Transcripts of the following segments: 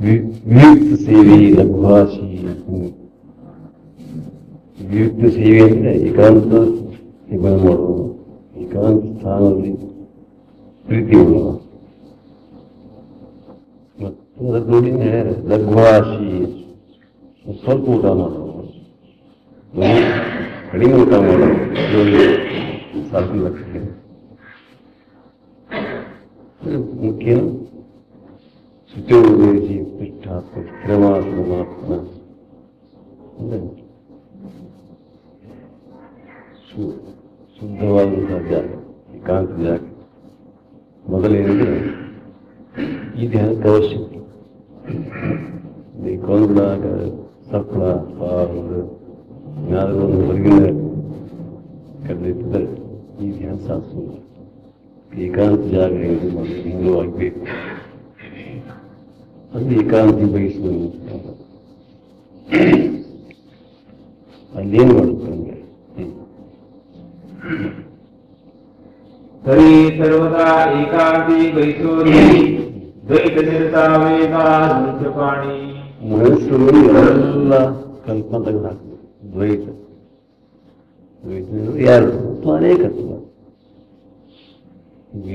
ವಿಯುಕ್ತ ಸೇವೆ ಲಘುಭಾಷಿ. ವಿಯುಕ್ತ ಸೇವೆ ಅಂದರೆ ಏಕಾಂತ ಸೇವನೆ ಮಾಡುವುದು, ಏಕಾಂತ ಸ್ಥಾನದಲ್ಲಿ ಪ್ರೀತಿ ಉಳ್ಳವ. ಮತ್ತು ಅದರ ನೋಡಿನ ಲಘುಭಾಷಿ, ಸ್ವಲ್ಪ ಊಟ ಮಾಡೋದು, ಕಡಿಮೆ ಊಟ ಮಾಡೋದು ಸಾಕು ಲಕ್ಷಕ್ಕೆ ಮುಖ್ಯ. ಶುಚೋದೇಶಿ ಪೃಷ್ಠಾತ್ಮ ಸ್ಥಿರಮಾತ್ಮ ಶುದ್ಧವಾದಂತಹ ಜಾಗ, ಏಕಾಂತ ಜಾಗ. ಮೊದಲೇನೆಂದರೆ ಈ ಧ್ಯಾನಕ್ಕೆ ಅವಶ್ಯಕ ಕೊಂದಾಗ ಸಫಲ ಏನಾದರೂ ಒಂದು ಹೊರಗಿನ ಕರೆದಿದ್ದರೆ ಈ ಧ್ಯಾನ ಸಾಧಿಸೋದು. ಏಕಾಂತ ಜಾಗ ಎಂದು ಮೂಲವಾಗಬೇಕು. ಅದು ಏಕಾಂತಿ ಬಯಸುವುದು. ಅಲ್ಲೇನು ಮಾಡುತ್ತೆ ಅಂದರೆ तरी सर्वदा एकांती बैसोरी द्वैत निर्तावेदापाणी. ಮನಸ್ಸು ಎಲ್ಲ ಕಲ್ಪನೆ ತೆಗೆದುಹಾಕ್ತದೆ. ದ್ವೈತ ಯಾರು ಅನೇಕತ್ವ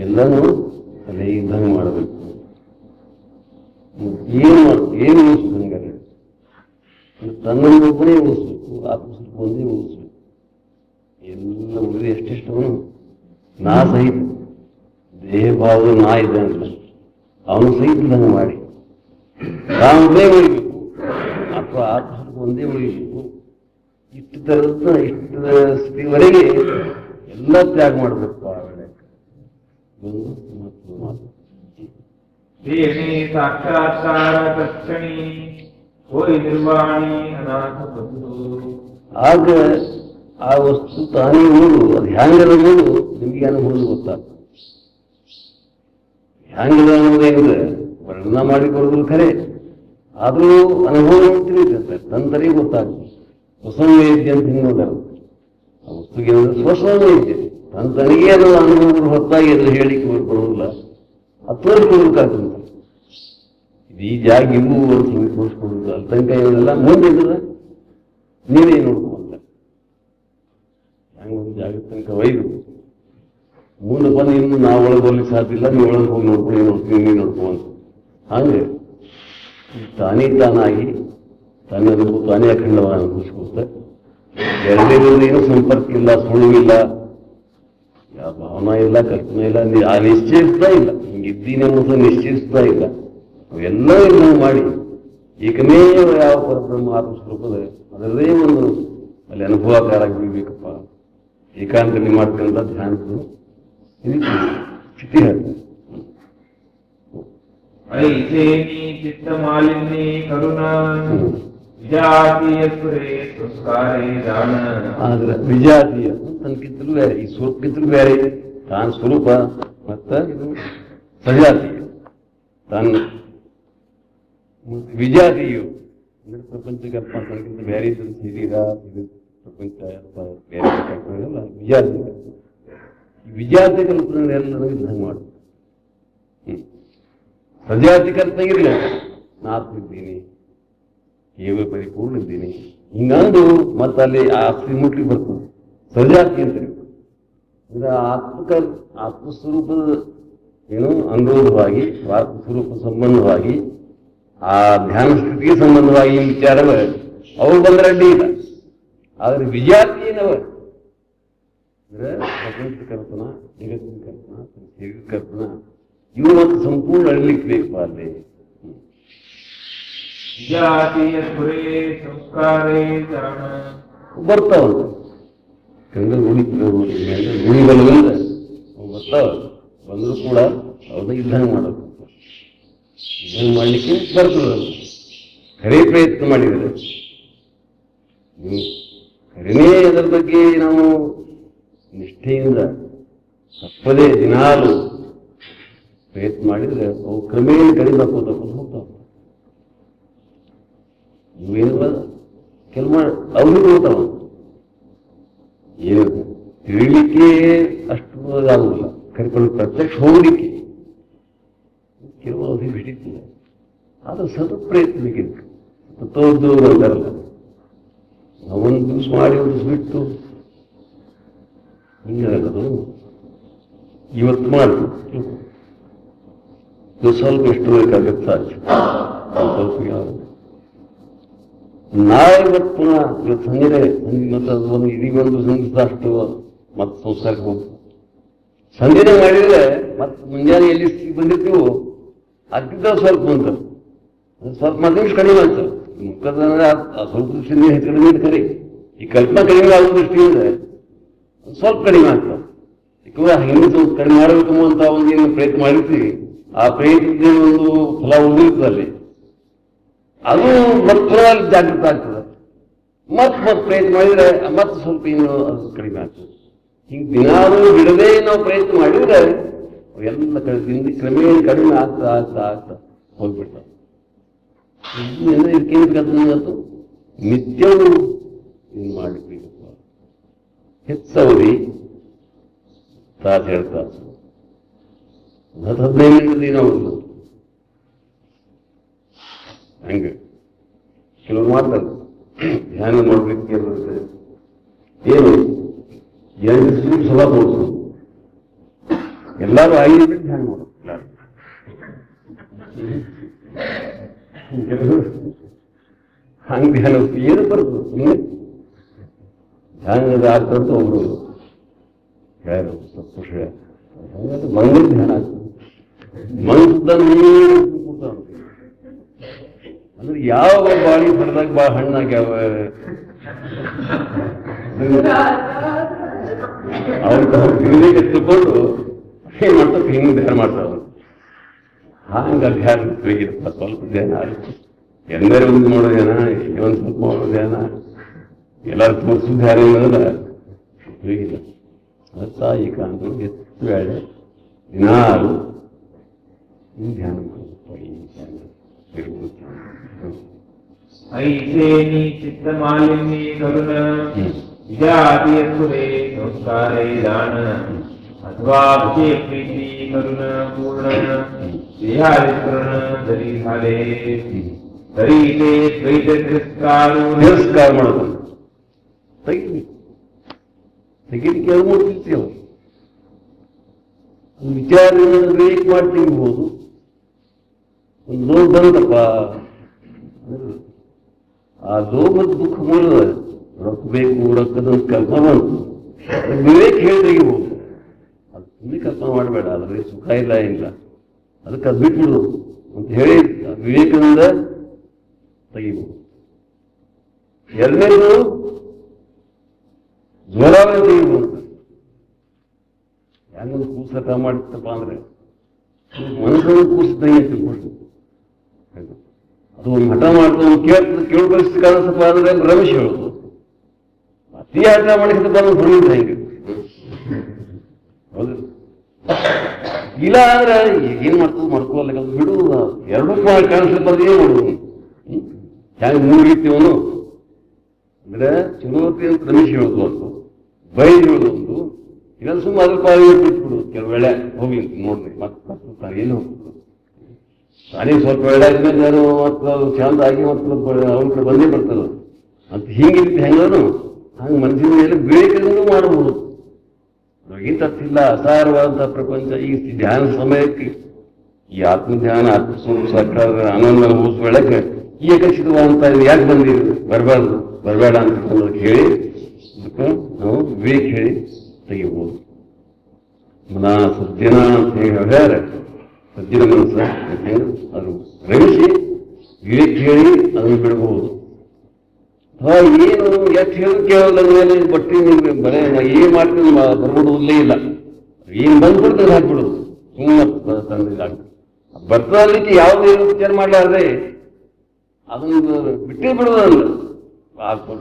ಎಲ್ಲನೂ ಅದೇ ಇದ್ದಂಗೆ ಮಾಡಬೇಕು. ಏನು ಉಳಿಸ್ಬೇಕು ಹಂಗಾರೆ ತನ್ನೊಬ್ಬನೇ ಉಳಿಸ್ಬೇಕು, ಆತ್ಮಸ್ವರೂಪ ಒಂದೇ ಉಳಿಸ್ಬೇಕು. ಎಲ್ಲ ಉಳಿದು ಎಷ್ಟೆಷ್ಟವನು ನಾ ಸಹಿತ ದೇಹ ಭಾವ ನಾ ಇದ್ದಾನಲ್ಲ ಅವನು ಸಹಿತದಂಗೆ ಮಾಡಿ ತಾನೇ ಉಳಿಬೇಕು ಅಥವಾ ಆತ್ಮಸ್ವರೂಪ ಒಂದೇ ಉಳಿಬೇಕು. ಇಷ್ಟು ಥರದ ಇಷ್ಟರ ಸ್ಥಿತಿವರೆಗೆ ಎಲ್ಲ ತ್ಯಾಗ ಮಾಡಬೇಕು. ಒಂದು ಮಾತು ಸಾಕ್ಷಾತ್ಕಾರ ತಕ್ಷಣಿ ಹೋಯ್ ನಿರ್ವಾಣಿ ಅನಾಥ ಬಂಧು. ಆಗ ಆ ವಸ್ತು ತಾನೇ ನೋಡು, ಅದು ಹ್ಯಾಂಗದ ನೋಡು, ನಿಮಗೆ ಅನುಭವ ಗೊತ್ತಾಗ್ತದೆ. ಹ್ಯಾಂಗದ ಅನ್ನೋದೇನಿದೆ ವರ್ಣನ ಮಾಡಿ ಕೊಡೋದು ಖರೆ, ಆದರೂ ಅನುಭವ ತಿಳಿತಂತೆ ತಂತರಿಗೆ ಗೊತ್ತಾಗ್ತದೆ. ಸ್ವಸಂವೇದ್ಯ ಅಂತ ಹಿಂಗೆ ಆ ವಸ್ತುಗೆ ಸ್ವಸಂವೇದ್ಯ ತನಗೆ ಅದು ಅನುಭವಗಳು ಹೊತ್ತಾಗಿ ಅದು ಹೇಳಿಕೆ ಬರೋದಿಲ್ಲ, ಅದು ತೋರಿಸ್ಕೊಡ್ಬೇಕಾಗ್ತದೆ. ಇದು ಈ ಜಾಗ ಇವು ಅಂತ ಹಿಂಗೆ ತೋರಿಸ್ಕೊಡುದು ಅಲ್ಲಿ ತನಕ ಏನೆಲ್ಲ ಮುಂದೆ ಇದ್ರೆ ನೀವೇ ನೋಡ್ಕೊಂತ ಹಂಗೆ ಒಂದು ಜಾಗ ತನಕ ಒಯ್ದು ಮುಂದೆ ಬಂದು ಇನ್ನು ನಾವು ಒಳಗೆ ಬರ್ಲಿಕ್ಕೆ ಸಾಧ್ಯ ಇಲ್ಲ, ನೀವು ಒಳಗೆ ಹೋಗಿ ನೋಡ್ಕೊಂಡು ನೀನು ನೋಡ್ಕೊಂತ ಹಂಗೆ ತಾನೇ ತಾನಾಗಿ ತನ್ನದು ತಾನೇ ಅಖಂಡವಾಗಿ ಅನುಭವಿಸ್ಕೊತ ಎರಡನೇದು ಸಂಪರ್ಕ ಇಲ್ಲ, ಸುಳುವಿಲ್ಲ, ಯಾವ ಭಾವನಾ ಇಲ್ಲ, ಕಲ್ಪನೆ ಇಲ್ಲ, ಆ ನಿಶ್ಚಯಿಸ್ತಾ ಇಲ್ಲ, ಹಿಂಗಿದ್ದೀನಿ ಅನ್ನೋದು ನಿಶ್ಚಯಿಸ್ತಾ ಇಲ್ಲ. ಅವೆಲ್ಲ ಇಲ್ಲ ಮಾಡಿ ಏಕಮೇವ ಯಾವ ಪರಬ್ರಹ್ಮ ಆತ್ಮಸ್ವರೂಪದ ಅದರದೇ ಒಂದು ಅಲ್ಲಿ ಅನುಭವಕಾರ ಬೀಳ್ಬೇಕಪ್ಪ. ಏಕಾಂತದಲ್ಲಿ ಮಾಡ್ಕೊಂತ ಧ್ಯಾನದ್ದು ಸ್ಥಿತಿ ಹೇಳ್ತಾರೆ. ಚಿತ್ತ ಮಾಲಿನ್ಯ ಕರುಣಾ ವಿಜಾತೀಯ ಸಂಸ್ಕಾರೇ ಜಾಣ. ಆದ್ರೆ ವಿಜಾತೀಯ ತನಗಿಂತಲೂ ಬೇರೆ, ಈ ಸ್ವರೂಪಕ್ಕಿಂತಲೂ ಬೇರೆ. ತಾನು ಸ್ವರೂಪ ಮತ್ತ ಇದು ಸಜಾತೀಯ. ತಾನು ವಿಜಾತೀಯು ಅಂದ್ರೆ ಪ್ರಪಂಚಕ್ಕೆ ಅರ್ಥ ತನಗಿಂತ ಬೇರೆ ಶರೀರ ಇದು ಪ್ರಪಂಚ ಬೇರೆ ಕಲ್ಪನೆಲ್ಲ ವಿಜಾತೀಯ. ಈ ವಿಜಾತಿ ಕಲ್ಪನೆ ಎಲ್ಲರೂ ಇದ್ದಂಗೆ ಮಾಡುದು. ಸಜಾತಿ ಕಲ್ಪನೆಗಿಲ್ಲ, ನಾಲ್ಕಿದ್ದೀನಿ ಕೇವಲ ಪರಿಪೂರ್ಣ ಇದ್ದೀನಿ ಹಿಂಗಂದು ಮತ್ತೆ ಅಲ್ಲಿ ಆ ಮುಟ್ಲಿಕ್ಕೆ ಬರ್ತದೆ. ಸಜಾತಿ ಅಂತ ಅಂದ್ರೆ ಆತ್ಮಸ್ವರೂಪದ ಏನು ಅನುರೋಧವಾಗಿ ಆತ್ಮಸ್ವರೂಪ ಸಂಬಂಧವಾಗಿ ಆ ಧ್ಯಾನ ಸ್ಥಿತಿಗೆ ಸಂಬಂಧವಾಗಿ ಈ ವಿಚಾರವ ಅವು ಬಂದ್ರೆ ಅಡ್ಡಿ ಇಲ್ಲ. ಆದ್ರೆ ವಿಜಾತಿ ಏನವ ಅಂದ್ರೆ ಪ್ರಪಂಚ ಕಲ್ಪನಾ, ಜಗತ್ತಿನ ಕಲ್ಪನಾ, ಶರೀರ ಕಲ್ಪನಾ ಇವು ಮತ್ತು ಸಂಪೂರ್ಣ ಅಳಿಲಿಕ್ಕೆ ಬೇಕು ಅಲ್ಲಿ. ವಿಜಾತೀಯ ಸಂಸ್ಕಾರೇ ಜಾಣ ಬರ್ತಾವಂತ ಗಂಗಲ್ ಗುಣಿಬಲ್ವಂದ್ರೆ ಅವು ಬರ್ತಾವ. ಬಂದರೂ ಕೂಡ ಅವ್ರನ್ನ ಇದ್ದಂಗೆ ಮಾಡಬೇಕು, ಇದ್ದಂಗೆ ಮಾಡಲಿಕ್ಕೆ ಬರ್ತದೆ. ಖರೇ ಪ್ರಯತ್ನ ಮಾಡಿದರೆ ಖರೇನೇ ಅದರ ಬಗ್ಗೆ ನಾವು ನಿಷ್ಠೆಯಿಂದ ತಪ್ಪದೇ ದಿನಾಲು ಪ್ರಯತ್ನ ಮಾಡಿದರೆ ಅವು ಕ್ರಮೇಣ ಕಡಿಮೆ ಹಾಕೋತ ಹೋಗ್ತಾವ. ಇವೇನು ಕೆಲವು ಅವ್ರಿಗೆ ಹೋಗ್ತಾವ. ಏನು ತಿಳಿಲಿಕ್ಕೆ ಅಷ್ಟು ಆಗುದಿಲ್ಲ, ಕರಿಕೊಂಡು ಪ್ರತ್ಯಕ್ಷ ಹೋಗ್ಲಿಕ್ಕೆ ಕೆಲವು ಅವಧಿ ಬಿಟ್ಟಿಲ್ಲ. ಅದು ಸತತ ಪ್ರಯತ್ನ ಬೇಕಿತ್ತು. ತತ್ವೋದ್ಯೋಗ ಅಂತಾರಲ್ಲ, ಒಂದು ದಿವಸ ಮಾಡಿ ಒಂದು ದಿವಸ ಬಿಟ್ಟು ಹಿಂಗಾಗದು. ಇವತ್ತು ಮಾಡ್ತೀವಿ, ಸ್ವಲ್ಪ ಎಷ್ಟು ಬೇಕಾಗತ್ತೆ ಸಾಧ್ಯ, ಸ್ವಲ್ಪ ನಾಳೆ ಇವತ್ತು ಪುನಃ ಇವತ್ತು ಸಂಜೆ ಮತ್ತು ಅದು ಒಂದು ಇಡೀ ಒಂದು ದಿವಸ ಅಷ್ಟು ಮತ್ತೆ ಸಂಸ್ಕಾರಕ್ಕೆ ಹೋಗ್ತೀವಿ. ಸಂಜೆನೆ ಮಾಡಿದ್ರೆ ಮತ್ತೆ ಮುಂಜಾನೆ ಎಲ್ಲಿ ಬಂದಿರ್ತೀವೋ ಅದ್ಕಿಂತ ಸ್ವಲ್ಪ ಅಂತ ಸ್ವಲ್ಪ ಮತ್ತೆ ನಿಮಿಷ ಕಡಿಮೆ ಅಂತ ಮುಖದಂದ್ರೆ ಸ್ವಲ್ಪ ದಿವಸ ಹೆಚ್ಚು ಕಡಿಮೆ ಕರಿ ಈ ಕಲ್ಪನಾ ಕಡಿಮೆ ಆಗೋ ದೃಷ್ಟಿಯಿಂದ ಸ್ವಲ್ಪ ಕಡಿಮೆ ಆಗ್ತದೆ. ಯಾಕಂದ್ರೆ ಹಿಂದೆ ಕಡಿಮೆ ಮಾಡಬೇಕು ಅಂತ ಒಂದು ಏನು ಪ್ರಯತ್ನ ಮಾಡಿರ್ತೀವಿ, ಆ ಪ್ರಯತ್ನದ ಒಂದು ಫಲ ಉಳಿದಿರ್ತದೆ, ಅದು ಮತ್ತೆ ಜಾಗೃತ ಆಗ್ತದೆ. ಮತ್ತೆ ಪ್ರಯತ್ನ ಮಾಡಿದ್ರೆ ಮತ್ತೆ ಸ್ವಲ್ಪ ಇನ್ನು ಅದು ಕಡಿಮೆ ಆಗ್ತದೆ. ಹಿಂಗೆ ದಿನಾಲೂ ಬಿಡದೆ ನಾವು ಪ್ರಯತ್ನ ಮಾಡಿದ್ರೆ ಎಲ್ಲ ಕಳೆದಿಂದ ಕ್ರಮೇಣ ಕಡಿಮೆ ಆಗ್ತಾ ಆಗ್ತಾ ಆಗ್ತಾ ಹೋಗ್ಬಿಡ್ತಾರೆ. ಇದಕ್ಕೇನು ನಿತ್ಯವೂ ಇದು ಮಾಡಬೇಕು. ಹೆಚ್ಚವರಿ ತಾಸು 2 ತಾಸು 15 ನಿಮಿಷ ದಿನ ಹೋಗುದು. ಹಂಗೆ ಕೆಲವರು ಮಾಡ್ತಾರೆ, ಧ್ಯಾನ ಮಾಡ್ಲಿಕ್ಕೆ ಏನು 2 ಸಲ ತೋರಿಸೋದು, ಎಲ್ಲರೂ 5 ನಿಮಿಷ ಧ್ಯಾನ ಮಾಡೋದು. ಹಂಗೆ ಧ್ಯಾನ ಏನು ಬರ್ತದೆ, ಸುಮ್ಮನೆ ಧ್ಯಾನದ ಆಗ್ತಂತ ಒಬ್ರು ಯಾರು ಸಂತೋಷ ಮಂಗಲ್ ಧ್ಯಾನ ಆಗ್ತದೆ. ಅಂದ್ರೆ ಯಾವ ಬಾಳಿ ಹೊಡೆದಾಗ ಬಾ ಹಣ್ಣಾಗ್ಯಾವ ಅವ್ರಿಗೆ ತಿಳ್ಕೊಂಡು ಏನ್ ಮಾಡ್ತಾರೆ, ಹಿಂಗೆ ಧ್ಯಾನ ಮಾಡ್ತಾವ. ಹಂಗ ಧ್ಯಾನ ಬೇಕಿರಪ್ಪ, ಸ್ವಲ್ಪ ಧ್ಯಾನ ಎಲ್ಲರೂ ಒಂದು ಮಾಡೋ ಧ್ಯಾನ, ಒಂದು ಸ್ವಲ್ಪ ಮಾಡೋ ಧ್ಯಾನ, ಎಲ್ಲರೂ ತೋರಿಸೋ ಧ್ಯಾನ ಏನಲ್ಲ ಬೇಕಿಲ್ಲ. ಸಾಯಿಕ ಅಂದ್ರೆ ಎಷ್ಟು ವೇಳೆ ದಿನಾಲು ಧ್ಯಾನ ಮಾಡಪ್ಪ. ಈ ಧ್ಯಾನ ಇರ್ಬೋದು. ಐಸೇನಿ ಚಿತ್ತ ಮಾಲಿನ್ಯ ಕರುಣ ವಿಜಾತಿಯ ಸುರೇ ಸಂಸ್ಕಾರೇ ದಾನ ಅಥವಾ ವಿಜಯ ಪ್ರೀತಿ ಕರುಣ ಪೂರ್ಣ ದೇಹಾದಿಕರಣ ದರಿ ಹಾಲೆ ದರೀತೆ ದ್ವೈತ ತಿರಸ್ಕಾರ ಮಾಡೋದು ತೆಗಿಲಿಕ್ಕೆ ಅದು ಮಾಡ್ತಿರ್ತೀವಿ. ಅವರು ವಿಚಾರ ಬ್ರೇಕ್ ಮಾಡಿ ತೆಗಿಬಹುದು. ಒಂದು ಲೋಕ ಬಂದಪ್ಪ, ಆ ಲೋಕದ ದುಃಖ ಮೂಲ ರೊಕ್ಕ ಬೇಕು, ರೊಕ್ಕದ ಕಲ್ಪನೆ ಬಂತು, ವಿವೇಕ ಹೇಳಿ ತೆಗಿಬಹುದು. ಅದು ಸುಮ್ಮನೆ ಕಲ್ಪನೆ ಮಾಡಬೇಡ, ಅದ್ರಲ್ಲಿ ಸುಖ ಇಲ್ಲ ಏನಿಲ್ಲ, ಅದಕ್ಕೆ ಅದು ಬಿಟ್ಬಿಡು ಅಂತ ಹೇಳಿ ವಿವೇಕದಿಂದ ತೆಗಿಬಹುದು. ಎರಡನೇದು ಜ್ವರವೇ ತೆಗಿಬಹುದು. ಹೆಂಗೊಂದು ಕೂಸಟ ಮಾಡ್ತಪ್ಪ ಅಂದ್ರೆ ಮನಸ್ಸನ್ನು ಕೂಸಿದಂಗೆ ತಿಳ್ಕೊಂಡು ಅದು ಒಂದು ಹಠ ಮಾಡ್ಕೊಂಡು ಕೇಳು ಪರಿಸ್ಥಿತಿ ಕಾಣಿಸಪ್ಪ ಅಂದ್ರೆ ರಮೇಶ್ ಹೇಳೋದು, ಅತಿ ಹಠ ಮಾಡಿಸಪ್ಪ ಅಂದ್ರೆ ಹೊರಗಿದ್ದ ಹೆಂಗೆ ಹೌದು. ಇಲ್ಲ ಅಂದ್ರೆ ಏನ್ ಮಾಡ್ತದ ಮಾಡ್ಕೋಲ್ಲ ಬಿಡುದು. ಎರಡೂ ಕಾಣಿಸ್ಲಪ್ಪ ಅಂದ್ರೆ ಏನ್ ಮಾಡುದು, ಹೆಂಗೆ ಮೂಗಿರ್ತೀವನು ಅಂದ್ರೆ ಚಲೋತಿ ಅಂತ ರಮೇಶ್ ಹೇಳೋದು, ಒಂದು ಬೈದು ಹೇಳೋದು, ಒಂದು ಇಲ್ಲ ಸುಮ್ಮನೆ ಅದ್ರ ಪಾಲಿ ಬಿಟ್ಬಿಡುದು. ಕೆಲವು ವೇಳೆ ಹೋಗಿ ನೋಡ್ರಿ ಮತ್ತೆ ಏನು ತಾನೇ ಸ್ವಲ್ಪ ವೇಳೆ ಆದ್ಮೇಲೆ ನಾನು ಮತ್ತು ಚಂದ ಆಗಿ ಮತ್ತು ಅವ್ರ ಕಡೆ ಬಂದೇ ಬರ್ತದ ಅಂತ ಹಿಂಗಿರ್ತಿ ಹೆಂಗನು ಹಂಗೆ ಮನಸ್ಸಿನ ಮೇಲೆ ಬೇಕಂದ್ರೂ ಮಾಡಬಹುದು. ಇಂಥತ್ತಿಲ್ಲ ಅಸಾರವಾದಂತಹ ಪ್ರಪಂಚ. ಈಗ ಧ್ಯಾನ ಸಮಯಕ್ಕೆ ಈ ಆತ್ಮಧ್ಯಾನ ಆತ್ಮಸ್ವರೂಪ ಸಾಕ್ಷಾತ್ ಆನಂದ ಅನುಭವಿಸುವಳಕ್ಕೆ ಈ ಏಕಚಿತವಾದಂತ ಯಾಕೆ ಬಂದಿರು, ಬರಬಾರ್ದು ಬರಬೇಡ ಅಂತ ಹೇಳಿ ಅದಕ್ಕೆ ನಾವು ವಿವೇಕ ಹೇಳಿ ತೆಗಿಬಹುದು. ಮನ ಸಜ್ಜನ ಅಂತ ಹೇಳಿ ಹೇಳ್ಯಾರ, ಸಜ್ಜನ ಮನಸ್ಸ ಅದು ರಮಿಸಿ ವಿವೇಕ ಹೇಳಿ ಅದನ್ನು ಬಿಡಬಹುದು. ಅಥವಾ ಏನು ಎಷ್ಟು ಹೇಳಿ ಕೇಳೋದ್ರ ಮೇಲೆ ಬಟ್ಟೆ ನಿಮ್ಗೆ ಬರೇ ಏನ್ ಮಾಡ್ತೀನಿ ಬರ್ಬಿಡೋದಿಲ್ಲೇ ಇಲ್ಲ, ಏನ್ ಬಂದ್ಬಿಡ್ತದೆ ಹಾಕ್ಬಿಡೋದು ಸುಮ್ಮನೆ ತಂದಿದ್ದಾಗ್ತದೆ. ಬರ್ತದಲ್ಲಿಕ್ಕೆ ಯಾವುದೇನು ವಿಚಾರ ಮಾಡಲಾರ್ದೆ ಅದನ್ನು ಬಿಟ್ಟೇ ಬಿಡೋದಲ್ಲ.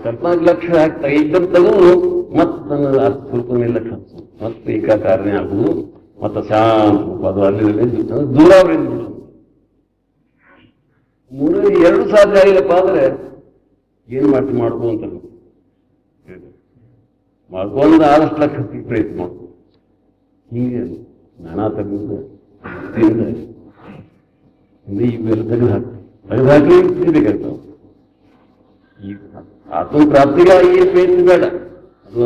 ಕಲ್ಪನಾಗ ಲಕ್ಷ್ಯ ಹಾಕ್ತಾ ಇದ್ದಂತ ತಗೊಂಡು ಮತ್ತೆ ತನ್ನ ಸ್ವಲ್ಪ ನಿರ್ಲಕ್ಷ್ಯ ಮತ್ತೆ ಏಕಾಕಾರನೇ ಆಗುದು, ಮತ್ತೆ ಶಾಂತ ಅದು ಅಲ್ಲಿ ದೂರಾವರಿಂದ ಬಿಡುದು. ಎರಡು ಸಾಧ್ಯ ಆಗಿಲ್ಲಪ್ಪ ಅಂದ್ರೆ ಏನ್ ಮಾಡ್ಕೊ ಅಂತ ಮಾಡ್ಕೊಂಡು ಆದಷ್ಟು ಲಕ್ಷಕ್ಕೆ ಪ್ರಯತ್ನ ಮಾಡ್ಕೊ. ಹೀಗೆ ನಾನಾ ತರದಿಂದ ಇವೆಲ್ಲ ತೆಗೆದು ಹಾಕಿ ತೆಗೆದುಹಾಕಿ ಬೇಕಾಗ್ತಾವ. ಈ ಆತ್ಮಪ್ರಾಪ್ತಿಗಾಗಿ ಪ್ರಯತ್ನ ಬೇಡ. ಅದು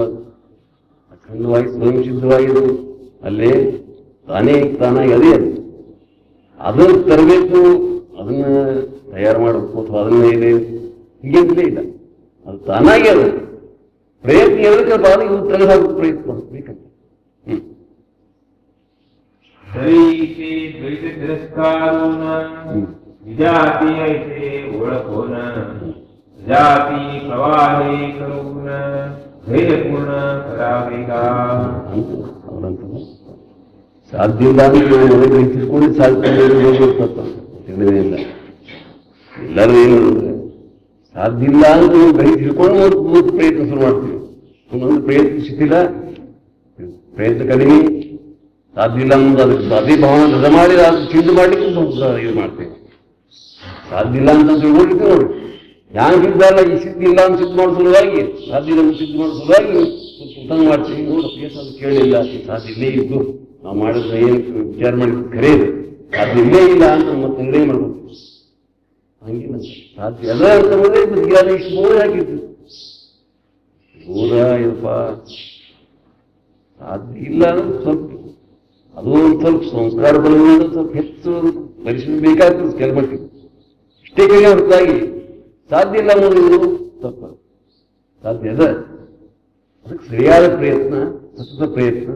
ಅಖಂಡವಾಗಿ ಸ್ವಯಂ ಸಿದ್ಧವಾಗಿದ್ದು ಅಲ್ಲೇ ತಾನಾಗಿ ಅದೇ ಅದು. ಅದನ್ನು ತರಬೇಕು, ಅದನ್ನ ತಯಾರು ಮಾಡಬೇಕು ಅಥವಾ ಅದನ್ನ ಇದೆ ಹೀಗೇನಲೇ ಇಲ್ಲ. ಅದು ತಾನಾಗಿ ಅದು ಪ್ರಯತ್ನ ಎದಕ್ಕೆ ಬಾಲ ಇವು ತೆಗೆದುಹಾಕೋ ಪ್ರಯತ್ನ ಬೇಕಂತ. ಜಾತಿ ಪ್ರವಾಹೇ ಕರುಣ ಧೈರ್ಯಪೂರ್ಣ ಅವರಂತ ಸಾಧ್ಯ ಇಲ್ಲ ಅಂದ್ರೆ ಗ್ರಹಿಸಿಕೊಂಡು ತಿಳಿದೇ ಇಲ್ಲ. ಎಲ್ಲರೂ ಏನು ಸಾಧ್ಯ ಇಲ್ಲ ಅಂತ ನೀವು ಗ್ರಹಿಸಿಕೊಂಡು ಒಂದು ಪ್ರಯತ್ನ ಶುರು ಮಾಡ್ತೀವಿ. ಒಂದೊಂದು ಪ್ರಯತ್ನಿಸುತ್ತಿಲ್ಲ, ಪ್ರಯತ್ನ ಕಡಿಮೆ, ಸಾಧ್ಯ ಇಲ್ಲ ಅನ್ನೋದು ಅದಕ್ಕೆ ಅದೇ ಭಾವನೆ ರಜ ಮಾಡಿ ಅದು ಚಿಂತೆ ಮಾಡ್ಲಿಕ್ಕೆ ಇದು ಮಾಡ್ತೇವೆ. ಸಾಧ್ಯ ಇಲ್ಲ ಅಂತ ತಿಳ್ಕೊಳ್ಲಿಕ್ಕೆ ನೋಡಿ ಹ್ಯಾಂಗಿದ್ದಲ್ಲ ಈ ಸಿದ್ಧ ಇಲ್ಲ ಅಂತ ಸಿದ್ಧ ಮಾಡೋ ಸಲುವಾಗಿ ಸಾಧ್ಯ ಇಲ್ಲ ಸಿದ್ಧ ಮಾಡೋ ಸಲುವಾಗಿ ಉತ್ತಮ ಮಾಡ್ತೀವಿ. ನೋಡಪ್ಪ ಅದು ಕೇಳಿಲ್ಲ, ಸಾಧ್ಯ ಇಲ್ಲೇ ಇದ್ದು ನಾವು ಮಾಡಿದ್ರೆ ಏನು ವಿಚಾರ ಮಾಡಿದ್ದು ಖರೇದು, ಸಾಧ್ಯ ಇಲ್ಲೇ ಇಲ್ಲ ಅಂತ ಮತ್ತೆ ನಿರ್ಣಯ ಮಾಡ್ಬೋದು. ಹಂಗಿಲ್ಲ, ಸಾಧ್ಯ ಅದ ಅಂತಂದ್ರೆ ಬದುಕಿಯಾದ ಇಷ್ಟು ಬೋಧ ಹಾಕಿತ್ತು. ಬೋಧ ಇದಪ್ಪ ಸಾಧ್ಯ ಇಲ್ಲ ಅಂದ್ರೆ ಸ್ವಲ್ಪ ಅದು ಒಂದು ಸ್ವಲ್ಪ ಸಂಸ್ಕಾರ ಬಲದಿಂದ ಸ್ವಲ್ಪ ಹೆಚ್ಚು ಪರಿಶ್ರಮ ಬೇಕಾಗ್ತದೆ ಕೆಲ ಮಟ್ಟಿಗೆ. ಇಷ್ಟೇ ಕೈ ಹೊರತಾಗಿ ಸಾಧ್ಯ ಇಲ್ಲ ಅನ್ನೋದು ತಪ್ಪ. ಸಾಧ್ಯ ಅದ, ಅದಕ್ಕೆ ಸರಿಯಾದ ಪ್ರಯತ್ನ, ಸತತ ಪ್ರಯತ್ನ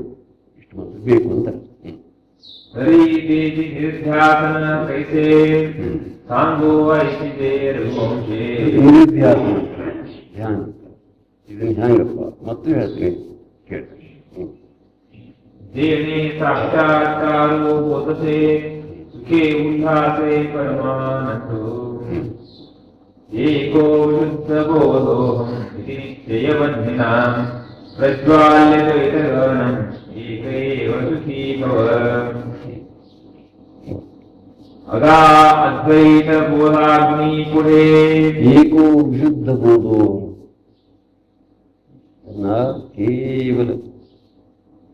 ಇಷ್ಟು ಮಾತ್ರ ಬೇಕು ಅಂತ. ನಿರುಧ್ಯಾಸನ ಧ್ಯಾನ, ಇದನ್ನ ಹ್ಯಾಂಗಪ್ಪ ಮತ್ತು ಹೇಳ್ತೀನಿ ಕೇಳ್ತೀನಿ. जेने साक्षात्कारो बोधसे सुखे उल्लासे परमानंदो एको शुद्ध बोधोहम इति निश्चयबन्धिनां प्रज्वाल्यद्वैतगणं एकैव सुखी भव. अगा अद्वैत बोधाग्नि पुढे एको शुद्ध बोधो केवल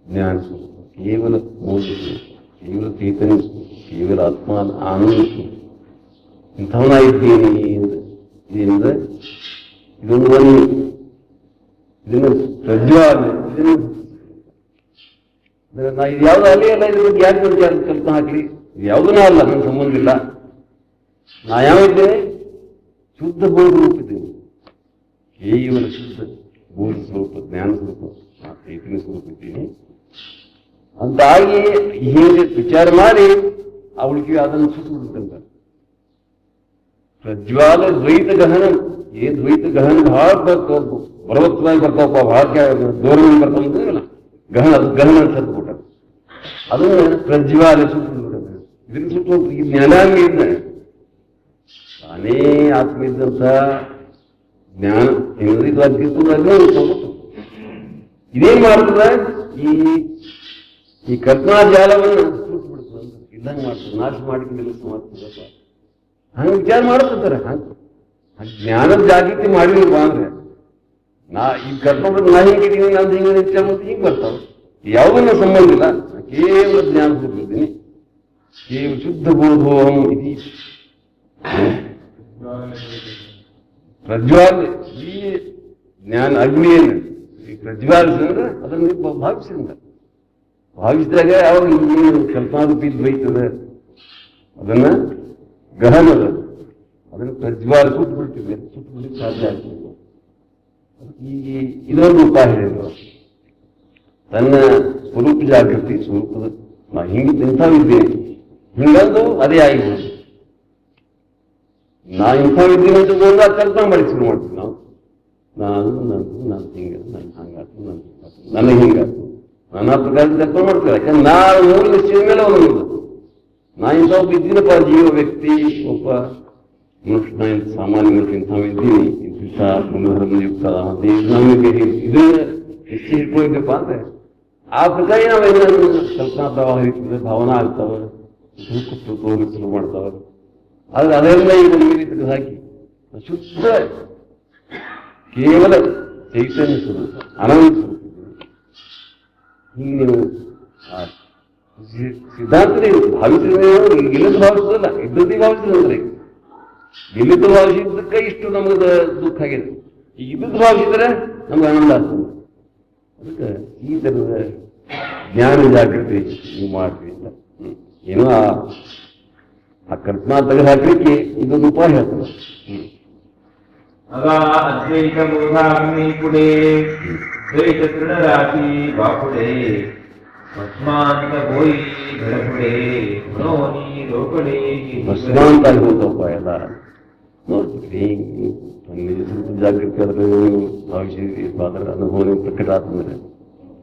ज्ञान स्वरूप, केवल मूल स्वरूप, केवल चैतन्य स्वरूप, केवल ಆತ್ಮ ಆನಂದ ಸ್ವರೂಪ ಇಂಥವನಾಗಿದ್ದೀನಿ ಇದರಿಂದ ಇದೊಂದು ಒಂದು ಇದನ್ನು ಪ್ರಜ್ವಾಲ ನಾ ಇದು ಯಾವುದು ಅಲ್ಲೇ ಅಲ್ಲ, ಇದ್ರ ಬಗ್ಗೆ ಯಾಕೆ ವಿಚಾರ ಕಲ್ಪನೆ ಹಾಕಲಿ, ಇದು ಯಾವುದೂ ಅಲ್ಲ, ನನ್ನ ಸಂಬಂಧ ಇಲ್ಲ. ನಾ ಯಾವಿದ್ದೇನೆ ಶುದ್ಧ ಬೋಧ ರೂಪ ಇದ್ದೇನೆ, ಕೇವಲ ಶುದ್ಧ ಬೋಧ ಸ್ವರೂಪ ಜ್ಞಾನ ಸ್ವರೂಪ ಚೈತನ್ಯ ಸ್ವರೂಪ ಇದ್ದೀನಿ ಅಂತಾಗಿ ಹೀಗೆ ವಿಚಾರ ಮಾಡಿ ಅವಳಿಗೆ ಅದನ್ನು ಸುಟ್ಟು ಬಿಡುತ್ತಂತಾರೆ. ಪ್ರಜ್ವಾಲ ದ್ವೈತ ಗಹನ, ಏ ದ್ವೈತ ಗಹನ ಬಹಳ ಬಲವತ್ತವಾಗಿ ಬರ್ತಾವಪ್ಪ, ಬಹಳ ದೂರವಾಗಿ ಬರ್ತಾವಂತಲ್ಲ ಗಹನ, ಅದು ಗಹನ ಸತ್ತು ಕೊಟ್ಟ ಅದನ್ನ ಪ್ರಜ್ವಾಲ ಸುಟ್ಟು ಬಿಡುತ್ತೆ. ಇದನ್ನು ಸುಟ್ಟು ಈ ಜ್ಞಾನಾಂಗ ಇದ್ದಾನೆ, ತಾನೇ ಆತ್ಮ ಇದ್ದಂಥ ಜ್ಞಾನ ಏನಂದ್ರೆ ಇದು ಅದ್ಭುತ ಅಜ್ಞಾನ. ಇದೇನ್ ಮಾಡ್ತದ, ಈ ಕಲ್ಪನಾ ಜಾಲವನ್ನು ಸುಟ್ಟು ಬಿಡ್ತದ, ಇದ್ದಂಗೆ ಮಾಡ್ತದೆ, ನಾಶ ಮಾಡಿಕೊಂಡಿಲ್ಲ ಮಾಡ್ತದಪ್ಪ. ಹಂಗೆ ವಿಚಾರ ಮಾಡ್ತಿರ್ತಾರೆ. ಜ್ಞಾನದ ಜಾಗೃತಿ ಮಾಡಿಲ್ವ ಅಂದ್ರೆ ನಾ ಈ ಕರ್ಕೊಂಡು ನಾ ಹಿಂಗಿದ್ದೀನಿ ನಂದು ಹಿಂಗೆ ವಿಚಾರ ಮಾಡ್ತೀನಿ, ಹಿಂಗೆ ಬರ್ತಾವೆ. ಯಾವುದನ್ನ ಸಂಬಂಧ ಇಲ್ಲ, ಕೇವಲ ಜ್ಞಾನ ಕೊಟ್ಟಿದ್ದೀನಿ, ಕೇವಲ ಶುದ್ಧ ಬೋಧೋಹಂ ಇತಿ ಪ್ರಜ್ವಾಲ. ಈ ಜ್ಞಾನ ಅಗ್ನಿಯನ್ನು ಪ್ರಜ್ವಾಲಿಸಿದ್ರೆ ಅದನ್ನು ಭಾವಿಸಿದಾಗ ಅವಾಗ ಇನ್ನೇನು ಕಲ್ಪನಾರೂಪಿ ದ್ವೈತದ ಅದನ್ನ ಗಹನದ ಅದನ್ನು ಪ್ರಜ್ವಾಲ ಸುಟ್ಟುಬಿಡ್ತೀವಿ, ಸುಟ್ಟುಬಿಡ್ಲಿಕ್ಕೆ ಸಾಧ್ಯ ಆಗ್ತದೆ. ಈಗ ಇದೊಂದು ಉಪಾಯ ಹೇಳಿದ್ರು, ತನ್ನ ಸ್ವರೂಪ ಜಾಗೃತಿ ಸ್ವರೂಪದ ನಾ ಹಿಂಗೆ ಇಂಥವಿದ್ದೇನೆ ಹಿಂಗಂದು ಅದೇ ಆಗಿಬಿಡುದು. ನಾ ಇಂಥವಿದ್ದೀನಿ ಅಂತ ಬಂದಾಗ ಕಲ್ಪನೆ ಮಾಡಿ ಶುರು ಮಾಡ್ತೀವಿ ನಾವು. ನಾನು ಹಿಂಗೆ, ನಾನು ಹಂಗಾತು, ನನಗೆ ಹಿಂಗಾತು, ನಾನಾ ಪ್ರಕಾರದ ಕಲ್ಪನೆ ಮಾಡ್ತಾರೆ. ಯಾಕಂದ್ರೆ ನಾನು ಮೂಲ ನಿಶ್ಚಯದ ಮೇಲೆ ಅವನಿಲ್ಲ. ನಾ ಇಂಥ ಒಬ್ಬ ಇದ್ದೀನಪ್ಪ, ಜೀವ ವ್ಯಕ್ತಿ, ಒಬ್ಬ ಮನುಷ್ಯನ ಇಂಥ ಸಾಮಾನ್ಯ ಮನುಷ್ಯ ಇಂಥವಿದ್ದೀನಿ, ಇಂಥ ಗುಣಧರ್ಮಯುಕ್ತ ನಮಗೆ ಇದನ್ನ ನಿಶ್ಚಯ ಇಟ್ಕೊಳ್ಬೇಕಪ್ಪ ಅಂದ್ರೆ ಆ ಪ್ರಕಾರ ನಾವೇನಾದ್ರು ಕಲ್ಪನಾ ಪ್ರವಾಹ ಇರ್ತದೆ, ಭಾವನಾ ಆಗ್ತಾವೆ, ತೋರಿಸಿ ಶುರು ಮಾಡ್ತಾವೆ. ಆದ್ರೆ ಅದೆಲ್ಲ ಈಗ ಈ ರೀತಿ ಹಾಕಿ ಶುದ್ಧ ಕೇವಲ ಚೈತನ್ಯ ಸ್ವರೂಪ ಅನಂತ ಸ್ವರೂಪ ಹೀಗೆ ನೀವು ಸಿದ್ಧಾಂತನೇ ಭಾವಿಸಿದ ಇಲ್ಲದ ಭಾವಿಸೋದಲ್ಲ, ಇದ್ದದ್ದೇ ಭಾವಿಸಿದ್ರೆ ಇಲ್ಲಿದ್ದು ಭಾವಿಸಿದ್ದಕ್ಕೆ ಇಷ್ಟು ನಮಗೆ ದುಃಖ ಆಗಿದೆ. ಈಗ ಇಲ್ಲಿದ್ದು ಭಾವಿಸಿದ್ರೆ ನಮ್ಗೆ ಆನಂದ ಆಗ್ತದೆ. ಅದಕ್ಕೆ ಈ ಥರದ ಜ್ಞಾನ ಜಾಗೃತಿ ನೀವು ಮಾಡ್ರಿ ಅಂತ ಏನೋ ಆ ಕಲ್ಪನಾ ತೆಗೆದು ಹಾಕ್ಲಿಕ್ಕೆ ಇದೊಂದು ಉಪಾಯ ಹೇಳ್ತದೆ. ಅಗ ಅದ್ವೈತ ಬೋಧಾಗ್ನಿ ಪುಡೆ ದ್ವೈತ ತೃಣರಾಶಿ ಬಾಪುಡೆ ಭಸ್ಮಾಂತ ಗೋಯಿ ಬೆಳಪುಡೆ ನೋನಿ ಲೋಕಡೆ ಭಸ್ಮಾಂತ ಆಗಿ ಹೋಗ್ತಪ್ಪ ಎಲ್ಲ ನೋಡ್ತೀವಿ. ಜಾಗೃತಿ ಆದ್ರೆ ಭಾವಿಸಿ ಅದರ ಅನುಭವ ಪ್ರಕಟ ಆತಂದ್ರೆ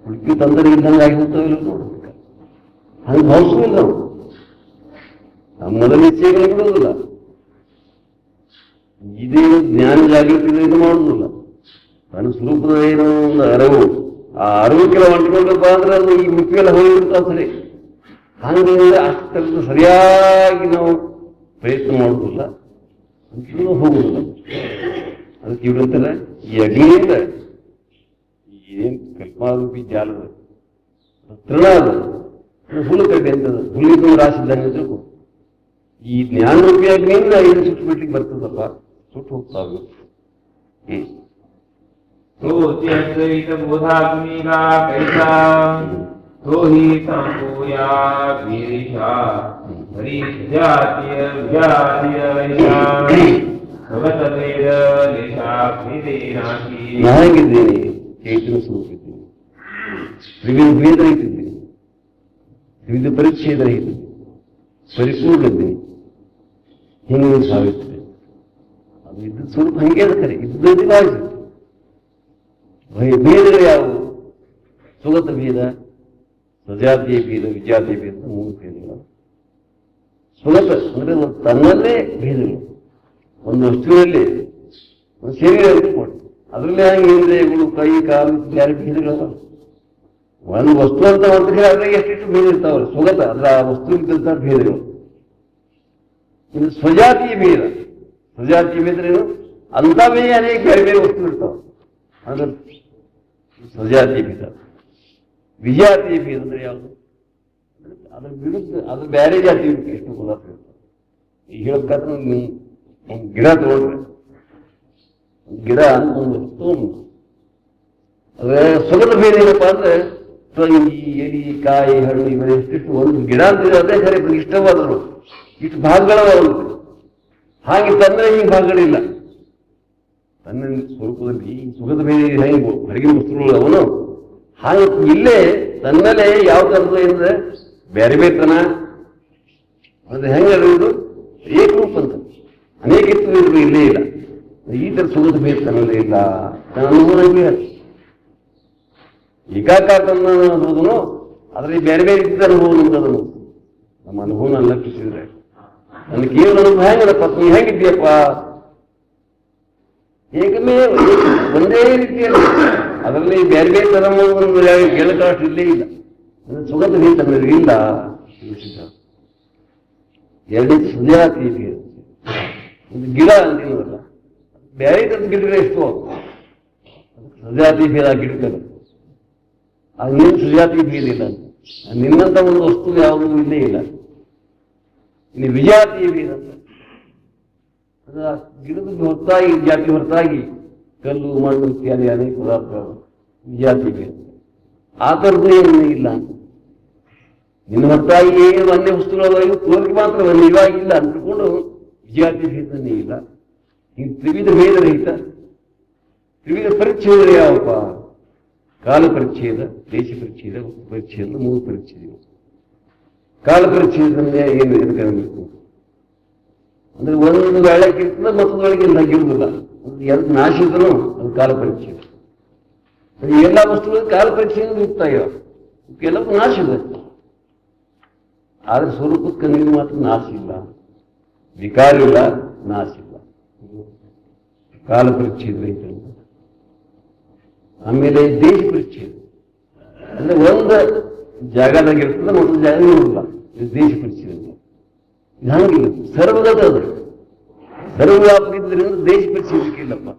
ಹುಡುಕಿ ತಂದರೆ ಇದ್ದಂಗೆ ಆಗಿ ಹೋಗ್ತಾವಿಲ್ಲ ನೋಡ್ಬೇಕು. ಹಂಗೆ ಭಾವಿಸೋದಿಲ್ಲ ನಾವು. ನಮ್ಮ ಮೊದಲ ಇಚ್ಛೆಗಳು ಬಿಡೋದಿಲ್ಲ. ಇದೇ ಜ್ಞಾನ ಜಾಗೃತಿ ಇದು ಮಾಡೋದಿಲ್ಲ. ತನ್ನ ಸ್ವರೂಪದ ಏನೋ ಒಂದು ಅರಿವು, ಆ ಅರಿವುಕ್ಕೆಲ್ಲ ಹೊಂಟ್ಕೊಂಡಪ್ಪ ಅಂದ್ರೆ ಅದು ಈ ಮಿಕ್ಕೆಲ್ಲ ಹೋಗಿರ್ತಾವ ಸರಿ. ಹಂಗೆ ಅಷ್ಟೆಲ್ಲ ಸರಿಯಾಗಿ ನಾವು ಪ್ರಯತ್ನ ಮಾಡೋದಿಲ್ಲ, ಹೋಗುದಿಲ್ಲ. ಅದಕ್ಕೆ ಇವ್ರಂತಾರೆ ಈ ಅಗ್ನಿಯಿಂದ ಏನ್ ಕಲ್ಪಾರೂಪಿ ಜಾಲದ ತೃಣ ಅದ ಹುಲ್ಲು ಕಡ್ಡೆ ಅಂತದ, ಹುಲ್ಲಿಗೂ ರಾಶಿ ಇದ್ದಂಗೆ ತಿಳ್ಕೊ. ಈ ಜ್ಞಾನರೂಪಿ ಅಗ್ನಿಯಿಂದ ಏನು ಸುಟ್ಟು ಬಿಡ್ಲಿಕ್ಕೆ ಬರ್ತದಪ್ಪ, ಸುಟ್ಟು ಹೋಗ್ತಾವೆ. ಅದ್ವೈತ ಬೋಧಾಗ್ನಿಗಾ ಕೈಸಾ ತೋಹಿ ಸಂಪೂಯಾ ವೀರಿಷಾ ಹರಿ ಜಾತಿಯ ಜಾತಿಯ ಭಗವತ ವೇದ ಲೇಷಾ ವೇದೇನಾಕಿ ನಾ ಹೇಗಿದ್ದೀನಿ, ಚೈತನ್ಯ ಸ್ವರೂಪ ಇದ್ದೀನಿ, ತ್ರಿವಿಧ ಭೇದ ರಹಿತಿದ್ದೀನಿ, ತ್ರಿವಿಧ ಪರಿಚ್ಛೇದ ರಹಿತಿದ್ದೀನಿ, ಪರಿಪೂರ್ಣ ಇದ್ದೀನಿ. ಹಿಂಗೆ ಸಾವಿರ್ತದೆ ಅದು ಇದ್ದ ಸ್ವರೂಪ ಹಂಗೆ ಅದ ಕರೆ ಇದ್ದದ್ದು ಭಾವಿಸುತ್ತೆ. ಭೇದಗಳು ಯಾವುವು? ಸುಗತ ಭೇದ, ಸಜಾತಿಯ ಭೇದ, ವಿಜಾತಿಯ ಭೇದ, 3 ಭೇದಗಳು. ಸುಗತ ಅಂದ್ರೆ ತನ್ನಲ್ಲೇ ಭೇದಗಳು. ಒಂದು ವಸ್ತುವಿನಲ್ಲಿ ಒಂದು ಶರೀರ ಇಟ್ಕೊಂಡು ಅದರಲ್ಲೇ ಹಂಗೆ ಇಂದ್ರಿಯಗಳು, ಕೈ ಕಾಲು ಬೇರೆ ಭೇದಗಳವ. ಒಂದು ವಸ್ತು ಅಂತ ಹೊರತು ಅದ್ರಾಗ ಎಷ್ಟೆಷ್ಟು ಭೇದ ಇರ್ತಾವಲ್ಲ, ಸುಗತ ಅದ್ರ ಆ ವಸ್ತು ಇದ್ದಂಥ ಭೇದಗಳು. ಇನ್ನು ಸ್ವಜಾತಿಯ ಭೇದ, ಸ್ವಜಾತಿಯ ಭೇದ ಏನು? ಅಂಥವೇ ಅನೇಕ ಬೇರೆ ಬೇರೆ ವಸ್ತು ಇರ್ತಾವ, ಅದ್ರ ಸ್ವಜಾತಿಯ ಭೇದ. ವಿಜಾತಿಯ ಭೇದ ಅಂದ್ರೆ ಯಾವುದು? ಅದ್ರ ವಿರುದ್ಧ ಅದು ಬೇರೆ ಜಾತಿ ಎಷ್ಟು ಪದಾರ್ಥ ಇರ್ತವೆ. ಈಗ ಹೇಳಬೇಕಾದ್ರೆ ಒಂದು ಗಿಡ ತಗೊಂಡ್ರೆ, ಗಿಡ ಒಂದು ವಸ್ತು, ಅದ್ರ ಸ್ವಗತ ಭೇದ ಏನಪ್ಪಾ ಅಂದ್ರೆ ಈ ಎಡಿ, ಕಾಯಿ, ಹಣ್ಣು ಇವೆಲ್ಲ ಎಷ್ಟಿಷ್ಟು ಒಂದು ಗಿಡ ಅಂತ ಅದೇ ಖರೆ ಇಷ್ಟವಾದರು ಇಷ್ಟು ಭಾಗಗಳವ ಒಂದು. ಹಾಗೆ ತಂದ್ರೆ ಈ ಭಾಗಗಳಿಲ್ಲ. ತನ್ನ ಸ್ವರೂಪದಲ್ಲಿ ಈ ಸುಗತ ಭೇದ ಹೆಂಗು ಹೊರಗಿನ ವಸ್ತುಗಳು ಅವನು ಹಾಗೆ ಇಲ್ಲೇ ತನ್ನಲ್ಲೇ ಯಾವ ಥರದ್ದು ಅಂದ್ರೆ ಬೇರೆ ಬೇರೆತನ ಅದು ಹೆಂಗೆ ಇದು ಏಕರೂಪ ಅಂತ ಅನೇಕ ಇತ್ತು ಇಲ್ಲೇ ಇಲ್ಲ. ಈ ಥರ ಸುಗತ ಭೇದ ತನ್ನಲ್ಲೇ ಇಲ್ಲ. ತನ್ನ ಅನುಭವ ಏಕಾಕಾರ ತನ್ನ ಅನ್ನೋದನು ಅದರಲ್ಲಿ ಬೇರೆ ಬೇರೆ ಇದ್ದ ಅನುಭವ ನಮ್ದದನು. ನಮ್ಮ ಅನುಭವನ ಲಕ್ಷಿಸಿದ್ರೆ ನನ್ನ ಕೇವಲ ಅನುಭವ ಹೆಂಗದಪ್ಪ, ನೀ ಹೆಂಗಿದ್ದೀಯಪ್ಪ? ಏಕಮೇ ಒಂದೇ ರೀತಿಯಲ್ಲಿ ಅದರಲ್ಲಿ ಬೇರೆ ಬೇರೆ ತರ ಒಂದು ಗೆಳಕಾಷ್ಟು ಇಲ್ಲೇ ಇಲ್ಲ. ಸುಗತ ಭೇದ ತನ್ನಲ್ಲಿ ಇಲ್ಲ. ಎರಡನೇ ಸುಜಾತಿ ಭೇದ, ಒಂದು ಗಿಡ ಅಂತಿನೋದಲ್ಲ, ಬೇರೆ ಥರದ ಗಿಡಗಳು ಎಷ್ಟು ಸುಜಾತಿ ಭೇದ ಗಿಡಗಳು. ಅದು ನೀನು ಸುಜಾತಿ ಭೇದ ಇಲ್ಲ ಅಂತ, ನಿನ್ನಂತ ಒಂದು ವಸ್ತು ಯಾವುದೂ ಇಲ್ಲೇ ಇಲ್ಲ. ಇನ್ನು ವಿಜಾತಿಯ ಭೇದ ಅಂತ ಅದು ಗಿಡದ ಹೊರತಾಗಿ ಜಾತಿ ಹೊರತಾಗಿ ಕಲ್ಲು, ಮಣ್ಣು ಇತ್ಯಾದಿ ಅನೇಕ ಪದಾರ್ಥಗಳು ವಿಜಾತಿ ಭೇದ. ಆ ಥರದ್ದು ಏನು ಇಲ್ಲ ಅಂತ. ನಿನ್ನ ಹೊರತಾಗಿ ಏನು ಅನ್ಯ ವಸ್ತುಗಳು ತೋರಿಕೆ ಮಾತ್ರ ಇವಾಗಿಲ್ಲ ಅಂದ್ಕೊಂಡು ವಿಜಾತಿ ಭೇದನೇ ಇಲ್ಲ. ಈ ತ್ರಿವಿಧ ಭೇದ ರಹಿತ ತ್ರಿವಿಧ ಪರಿಚ್ಛೇದ ಯಾವಪ್ಪ? ಕಾಲ ಪರಿಚ್ಛೇದ, ದೇಶ ಪರಿಚ್ಛೇದ, ಪರಿಚ್ಛೇದ, 3 ಪರಿಚ್ಛೇದಗಳು. ಕಾಲ ಪರಿಚ್ಛೇದನೇ ಏನು ಎದಕ್ಕೆ ಅಂದ್ರೆ ಒಂದು ವೇಳೆಗಿರ್ತದೆ ಮತ್ತೊಂದು ವೇಳೆಗೆ ಹಾಗಿರುವುದಿಲ್ಲ. ಎರಡು ನಾಶ ಇದ್ರೂ ಅದು ಕಾಲ ಪರಿಚ್ಛೇದ. ಎಲ್ಲ ವಸ್ತುಗಳು ಕಾಲ ಪರಿಚ್ಛೇದ ಇರ್ತಾಯ, ಕೆಲವು ನಾಶ ಇದೆ. ಆದ್ರೆ ಸ್ವರೂಪಕ್ಕೆ ನೀವು ಮಾತ್ರ ನಾಶ ಇಲ್ಲ, ವಿಕಾರ ಇಲ್ಲ, ನಾಶ ಇಲ್ಲ. ಕಾಲ ಪರಿಚ್ಛೇದ ರಹಿತ. ಆಮೇಲೆ ದೇಶ ಪರಿಚ್ಛೇದ ಅಂದ್ರೆ ಒಂದು ಜಾಗದಾಗಿರ್ತದೆ ಮತ್ತೊಂದು ಜಾಗ ಇರುವುದಿಲ್ಲ, ಇದು ದೇಶ ಪರಿಚ್ಛೇದ. ಹಂಗಿಲ್ಲ, ಸರ್ವಗತ ಅದು ಸರ್ವವ್ಯಾಪಕ ಇದ್ದರಿಂದ ದೇಶ ಪರಿಚ್ಛೇದಕ್ಕೆ ಇಲ್ಲಪ್ಪ.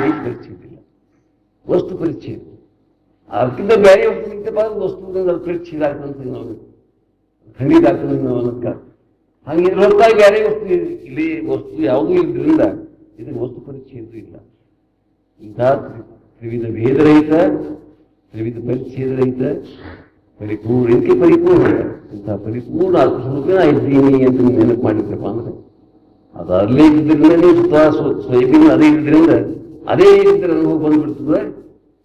ದೇಶ ಪರಿಚ್ಛೇದ ಇಲ್ಲ, ವಸ್ತು ಪರಿಚ್ಛೇದ. ಅದಕ್ಕಿಂತ ಬೇರೆ ವಸ್ತು ವಸ್ತು ಪರಿಚ್ಛೇದ ಆಗ್ತದೆ ನಾವು ಖಂಡಿತ ಆಗ್ತದೆ ನಾವು ಅನ್ನೋದಕ್ಕೆ. ಹಾಗೆ ಹೊರತಾಗಿ ಬೇರೆ ವಸ್ತು ಇಲ್ಲಿ ವಸ್ತು ಯಾವುದೂ ಇದ್ರಿಂದ ಇದಕ್ಕೆ ವಸ್ತು ಪರಿಚ್ಛೇದ ಇಲ್ಲ. ಇಂತಹ ತ್ರಿವಿಧ ಭೇದರಹಿತ, ತ್ರಿವಿಧ ಪರಿಚ್ಛೇದರಹಿತ, ಪರಿಪೂರ್ಣ, ಇದಕ್ಕೆ ಪರಿಪೂರ್ಣ, ಇಂತಹ ಪರಿಪೂರ್ಣ ಆತ್ಮಸ್ವರೂಪನ ಇದ್ದೀನಿ ಅಂತ ನೆನಪು ಮಾಡಿದ್ರಪ್ಪ ಅಂದ್ರೆ ಅದು ಅಲ್ಲೇ ಇದ್ರಿಂದ ನೀವು ಸ್ವಯಂ ಅದೇ ಇದ್ರಿಂದ ಅದೇ ಇದ್ರ ಅನುಭವ ಬಂದ್ಬಿಡ್ತದೆ.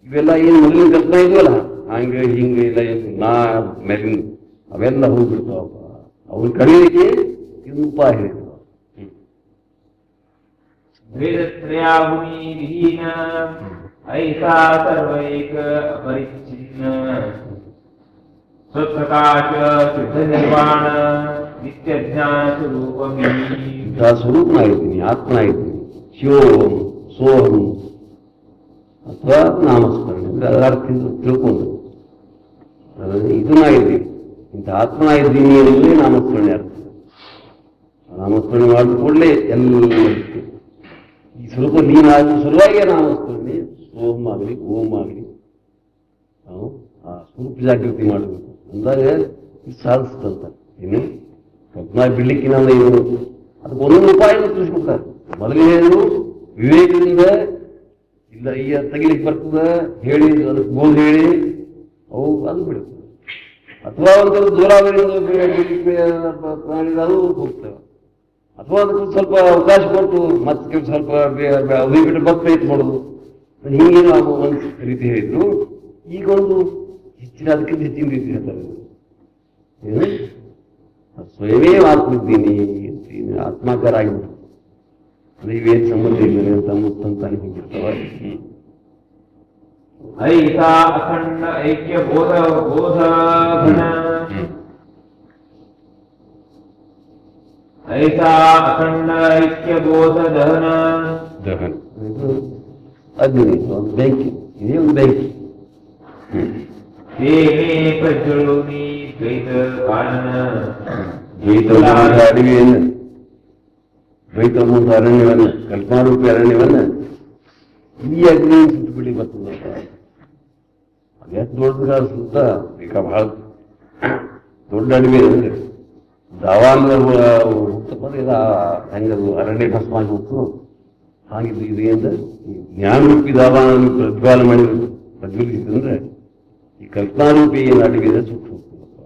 ಇವೆಲ್ಲ ಏನು ಮೊದಲಿನ ಕಲ್ಪನೆ ಇದೆಯಲ್ಲ ಹಂಗೆ ಹಿಂಗೆ ಇಲ್ಲ ನಾ ಮೇಲಿನ ಅವೆಲ್ಲ ಹೋಗ್ಬಿಡ್ತಾವಪ್ಪ. ಅವನ ಕಳೀಲಿಕ್ಕೆ ಇದು ಉಪಾಯ ಹೇಳಿದ್ರು. ವೇದತ್ರಯಾಗುಣಿ ವಿಹೀನ ಐಸಾ ಸರ್ವೈಕ ಅಪರಿಚ್ಛಿನ್ನ ಸ್ವಪ್ರಕಾಶ ಶುದ್ಧ ನಿರ್ವಾಣ ನಿತ್ಯ ಜ್ಞಾನ ಸ್ವರೂಪಮಿ. ಸ್ವರೂಪನಾಗಿದ್ದೀನಿ, ಆತ್ಮನಾಗಿದ್ದೀನಿ, ಶಿವೋಹಂ ಸೋಹಂ ಅಥವಾ ನಾಮಸ್ಮರಣೆ ಅಂದ್ರೆ ಅದರ ಅರ್ಥ ತಿಳ್ಕೊಂಡು ಇದನ್ನಾಗಿದ್ದೀನಿ, ಇಂಥ ಆತ್ಮನಾಗಿದ್ದೀನಿ ಅನ್ನೋದೇ ನಾಮಸ್ಮರಣೆ ಅರ್ಥ. ನಾಮಸ್ಮರಣೆ ಮಾಡಿದ ಕೂಡಲೇ ಎಲ್ಲ ಈ ಸ್ವರೂಪ ನೀನಾಗಿ ಸಲುವಾಗಿ ನಾಮಸ್ಮರಣೆ ಸೋಹಂ ಆಗಲಿ ಓಂ ಆಗಲಿ ನಾವು ಆ ಸ್ವರೂಪ ಜಾಗೃತಿ ಮಾಡಬೇಕು ಅಂದಾಗ ಇದು ಸಾಧಿಸ್ತಂತ. ಏನು ಕಲ್ಪನಾ ಬಿಡ್ಲಿಕ್ಕೆ ನಾನು ಇದು ಅದಕ್ಕೆ ಒಂದೊಂದು ಉಪಾಯವನ್ನು ತಿಳಿಸ್ಕೊಡ್ತಾರೆ. ಮೊದಲನೇದು ವಿವೇಕದಿಂದ ಇಲ್ಲ ಈ ತೆಗಿಲಿಕ್ಕೆ ಬರ್ತದ ಹೇಳಿ ಅದಕ್ಕೆ ಗೋಲ್ ಹೇಳಿ ಅವು ಅದು ಬಿಡುತ್ತೆ. ಅಥವಾ ಒಂಥರ ದೂರಾವರಿಯಿಂದ ಪ್ರಾಣಿಗಳು ಅದು ಹೋಗ್ತವೆ. ಅಥವಾ ಅದಕ್ಕೆ ಸ್ವಲ್ಪ ಅವಕಾಶ ಕೊಟ್ಟು ಮತ್ತೆ ಸ್ವಲ್ಪ ಅವಧಿ ಬಿಟ್ಟು ಪ್ರಯತ್ನ ಮಾಡೋದು. ಹೀಗೇನು ಆಗೋ ಒಂದು ರೀತಿ ಹೇಳಿದ್ರು. ಈಗ ಒಂದು ಹೆಚ್ಚಿನ ಅದಕ್ಕಿಂತ ಹೆಚ್ಚಿನ ರೀತಿ ಹೇಳ್ತಾರೆ. ಏನು ಸ್ವಯವೇ ಆತ್ಮಿದ್ದೀನಿ ಅಂತೀನಿ, ಆತ್ಮಾಕಾರ ಆಗಿಬಿಟ್ಟು ಅದು ಇವೇನು ಸಂಬಂಧ ಇದ್ದೇನೆ ಅಂತ ಮುತ್ತಂತಾನೆ ಹೋಗಿರ್ತಾವ. ಐಸಾ ಅಖಂಡ ಐಕ್ಯ ಬೋಧ ಬೋಧನ ಐಸಾ ಅಖಂಡ ಐಕ್ಯ ಬೋಧ ದಹನ ದಹನ ಇದು ಅಗ್ನಿ, ಒಂದು ಬೆಂಕಿ, ಇದೇ ಒಂದು ಬೆಂಕಿ. ದೇಹೇ ಪ್ರಜ್ವಲೋನಿ ದ್ವೈತ ಕಾರಣ ದ್ವೈತ ಅಡವಿಯನ್ನು, ದ್ವೈತ ಎಂಬ ಅರಣ್ಯವನ್ನ, ಕಲ್ಪನಾರೂಪಿ ಅರಣ್ಯವನ್ನ ಈ ಅಗ್ನಿ ಸುಟ್ಟು ಬಿಡಿ ಬರ್ತದಪ್ಪ. ಅದೆಷ್ಟು ದೊಡ್ಡ ಸುತ್ತ ಈಗ ಬಹಳ ದೊಡ್ಡ ಅಡವಿ ಅಂದ್ರೆ ದಾವಾಂಗ ಹುಟ್ಟಪ್ಪ ಇಲ್ಲ ಹೆಂಗದು ಅರಣ್ಯ ಭಸ್ಮ ಆಗಿ ಹೋಗ್ತು. ಹಾಗಿದ್ದು ಇದು ಏನ ಜ್ಞಾನರೂಪಿ ದಾವಾನ ಪ್ರಜ್ವಾಲ ಮಾಡಿದ್ರು, ಪ್ರಜ್ವಲಿಸಿದ್ರೆ ಈ ಕಲ್ಪನಾರೂಪಿ ಏನು ಅಡವಿದೆ ಸುಟ್ಟು ಹೋಗ್ತದಪ್ಪ.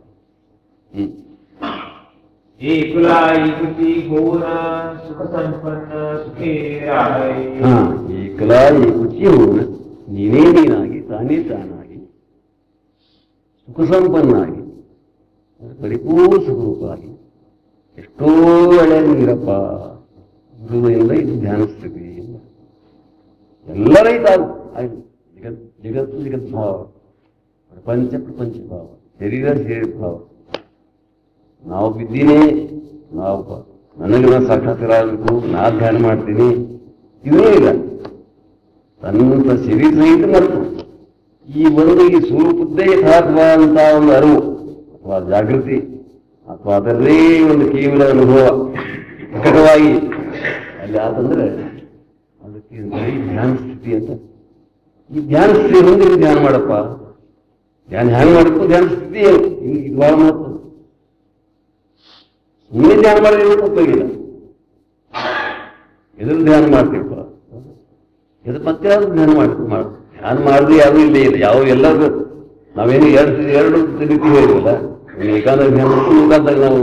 ಈ ಕುಲ ಈ ಕೃತಿ ಘೋರ ಸುಖ ಸಂಪನ್ನ ಸುಖೇ ರಾಹೈ. ಈ ಕಲಾ ಈ ಕುಚಿ ಹೋನ ನೀನೇ ನೀನಾಗಿ ತಾನೇ ತಾನಾಗಿ ಸುಖ ಸಂಪನ್ನಾಗಿ ಪರಿಪೂರ್ಣ ಸುಖರೂಪಾಗಿ ಎಷ್ಟೋ ಒಳ್ಳೆ ನೀರಪ್ಪ ಗುರುವಿನಿಂದ ಇದು ಧ್ಯಾನಿಸ್ತೀವಿ. ಎಲ್ಲ ರೈತ ಜಗತ್ತು ಜಗದ್ಭಾವ, ಪ್ರಪಂಚ ಪ್ರಪಂಚ ಭಾವ, ಶರೀರ ಶರೀರ ಭಾವ. ನಾವು ಬಿದ್ದೀನಿ, ನಾವು ನನಗೆ ನಾನು ಸಾಕ್ಷಾತ್ಕಾರ ಆಗಬೇಕು, ನಾ ಧ್ಯಾನ ಮಾಡ್ತೀನಿ, ಇದೂ ಇಲ್ಲ. ತನ್ನ ಶರೀರ ಸಹಿತ ಮರೆತು ಈ ಒಂದು ಈ ಸ್ವರೂಪದ್ದೇ ಯಥಾರ್ಥವಾದಂಥ ಒಂದು ಅರಿವು ಅಥವಾ ಜಾಗೃತಿ ಅಥವಾ ಅದರದೇ ಒಂದು ಕೇವಲ ಅನುಭವ ಪ್ರಕಟವಾಗಿ ಅಲ್ಲಿ ಆತಂದ್ರೆ ಅದಕ್ಕೆ ಧ್ಯಾನ ಸ್ಥಿತಿ ಅಂತ. ಈ ಧ್ಯಾನ ಸ್ಥಿತಿ ಹೊಂದಿದ್ದು ಧ್ಯಾನ ಮಾಡಪ್ಪ. ಧ್ಯಾನ ಹ್ಯಾಂಗ ಮಾಡಬೇಕು, ಧ್ಯಾನ ಸ್ಥಿತಿ ಇದು ಬಹಳ ಮಹತ್ವ. ಸುಮ್ಮನೆ ಧ್ಯಾನ ಮಾಡಿದ್ರೆ ತಪ್ಪಾಗಿಲ್ಲ. ಎದುರು ಧ್ಯಾನ ಮಾಡ್ತೀವಪ್ಪ, ಎದು ಮತ್ತೆ ಯಾವ್ದು ಧ್ಯಾನ ಧ್ಯಾನ ಮಾಡಿದ್ರೆ ಯಾವುದೂ ಇಲ್ಲೇ ಇಲ್ಲ. ಯಾವ ಎಲ್ಲರೂ ನಾವೇನು ಎರಡು ರೀತಿ ಹೇಳಿದ್ವಲ್ಲ, ಏಕಾಂತ ಧ್ಯಾನ ಮಾಡ್ಕೊಂಡು ಮುಖಾಂತರ ನಾವು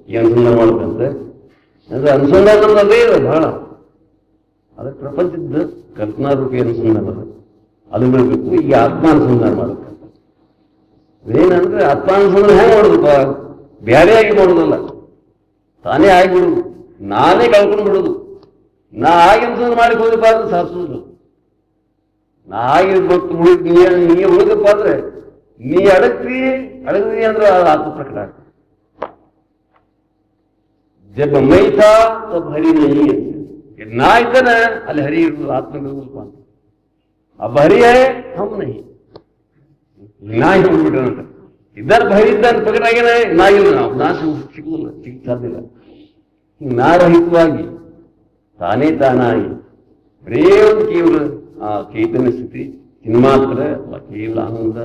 ಈ ಅನುಸಂಧಾನ ಮಾಡ್ಬೇಕಂತೆ. ಅಂದ್ರೆ ಅನುಸಂಧಾನ ಅದೇ ಇದೆ ಬಹಳ. ಅದಕ್ಕೆ ಪ್ರಪಂಚದ ಕಲ್ಪನಾರೂಪಿ ಅನುಸಂಧಾನ ಅದು ಬಿಡಬೇಕು. ಈ ಆತ್ಮಾನುಸಂಧಾನ ಮಾಡಬೇಕಂತ. ಏನಂದ್ರೆ ಆತ್ಮಾನುಸಂಧಾನ ಹೆಂಗೆ ಮಾಡೋದಪ್ಪ? ಬೇರೆಯಾಗಿ ಮಾಡೋದಲ್ಲ, ತಾನೇ ಆಗಿಬಿಡುದು, ನಾನೇ ಕಳ್ಕೊಂಡು ಬಿಡೋದು. ನಾ ಆಗಿ ಅನುಸಂಧಾನ ಮಾಡಕ್ಕೆ ಹೋದಪ್ಪ ಅಂದ್ರೆ ಸಾಧಿಸೋದು. ನಾ ಆಗಿ ನೀ ಉಳಿದಪ್ಪ ಅಂದ್ರೆ ನೀ ಅಡಗ್ತಿ ಅಂದ್ರೆ ಆತ್ಮ ಪ್ರಕಟ ಆಗ್ತದೆ. ಜब मैं था तब हरि नहीं है. ನಾ ಇದ್ದಾನೆ ಅಲ್ಲಿ ಹರಿ ಇರುವುದು, ಆತ್ಮ ಇರುವುದಪ್ಪ ಅಂತ. अब हरि है हम नहीं. ನಾ ಹೋಗ್ಬಿಟ್ರಂತ ಇದ್ದಾನೆ, ಹರಿ ಇದ್ದಾನೆ, ಪ್ರಕಟ ಆಗ್ಯಾನೆ, ನಾ ಇಲ್ಲ, ನಾವು ನಾ ಸಿಗುದಿಲ್ಲ, ಸಿಗಕ್ಕೆ ಸಾಧ್ಯ ಇಲ್ಲ. ನಾರಹಿತವಾಗಿ ತಾನೇ ತಾನಾಗಿ ಬರೇ ಒಂದು ಕೇವಲ ಆ ಚೈತನ್ಯ ಸ್ಥಿತಿ ಚಿನ್ಮಾತ್ರ ಅಥವಾ ಕೇವಲ ಆನಂದ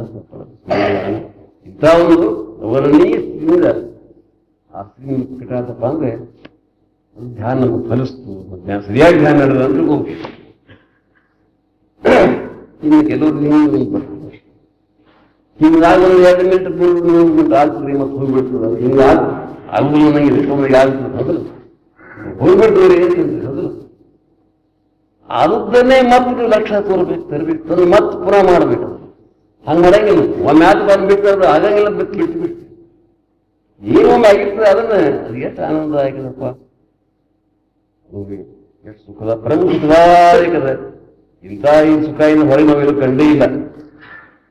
ಇಂಥ ಒಂದು ಅವರನ್ನೀಯ ಸ್ಥಿತಿಯಿಂದ ಆಸ್ತಿ ಕಟ್ಟಾತಪ್ಪ ಅಂದ್ರೆ ಅದು ಧ್ಯಾನ ನಮಗೆ ಫಲಿಸ್ತು, ಸರಿಯಾಗಿ ಧ್ಯಾನ ನಡೆದ ಅಂದ್ರೆ ಹೋಗಿ. ಇನ್ನು ಕೆಲವರು ಹಿಂಗೆ ಬರ್ತದೆ, ಹಿಂಗಾಗಿ ಒಂದು 2 ಮಿನಿಟ್ 3 ಮಿನಿಟ್ ಆಗ್ತದೆ ಮತ್ತೆ ಹೋಗ್ಬಿಡ್ತದೆ. ಅದು ಹಿಂಗೆ ಆಗುದಿಲ್ಲ, ನಂಗೆ ಇಟ್ಕೊಂಡ್ರೆ ಆಗ್ತದೆ ಹೌದಲ್ಲ, ಹೋಗ್ಬಿಡ್ತವ್ರಿ ಏನಂದ್ರೆ ಹೌದಲ್ಲ. ಅದನ್ನೇ ಮತ್ತೆ ಲಕ್ಷ ತರಬೇಕು ತಂದು ಮತ್ತೆ ಪುನಃ ಮಾಡ್ಬೇಕು. ಹಂಗೆ ಮಾಡಂಗಿಲ್ಲ, ಒಮ್ಮೆ ಆತು ಬಂದ್ಬಿಟ್ಟು ಅದು ಆಗಂಗಿಲ್ಲ, ಬಿಟ್ಟು ಏನೊಮ್ಮೆ ಆಗಿರ್ತದೆ ಅದನ್ನ ಅದು ಎಷ್ಟು ಆನಂದ ಆಗಿದಪ್ಪ, ಎಷ್ಟು ಸುಖದ ಪ್ರಮುಖ ಸುಖದಾಯಕದ. ಇಂಥ ಈ ಸುಖ ಇನ್ನು ಹೊರಗೆ ನಾವೆಲ್ಲ ಕಂಡೇ ಇಲ್ಲ.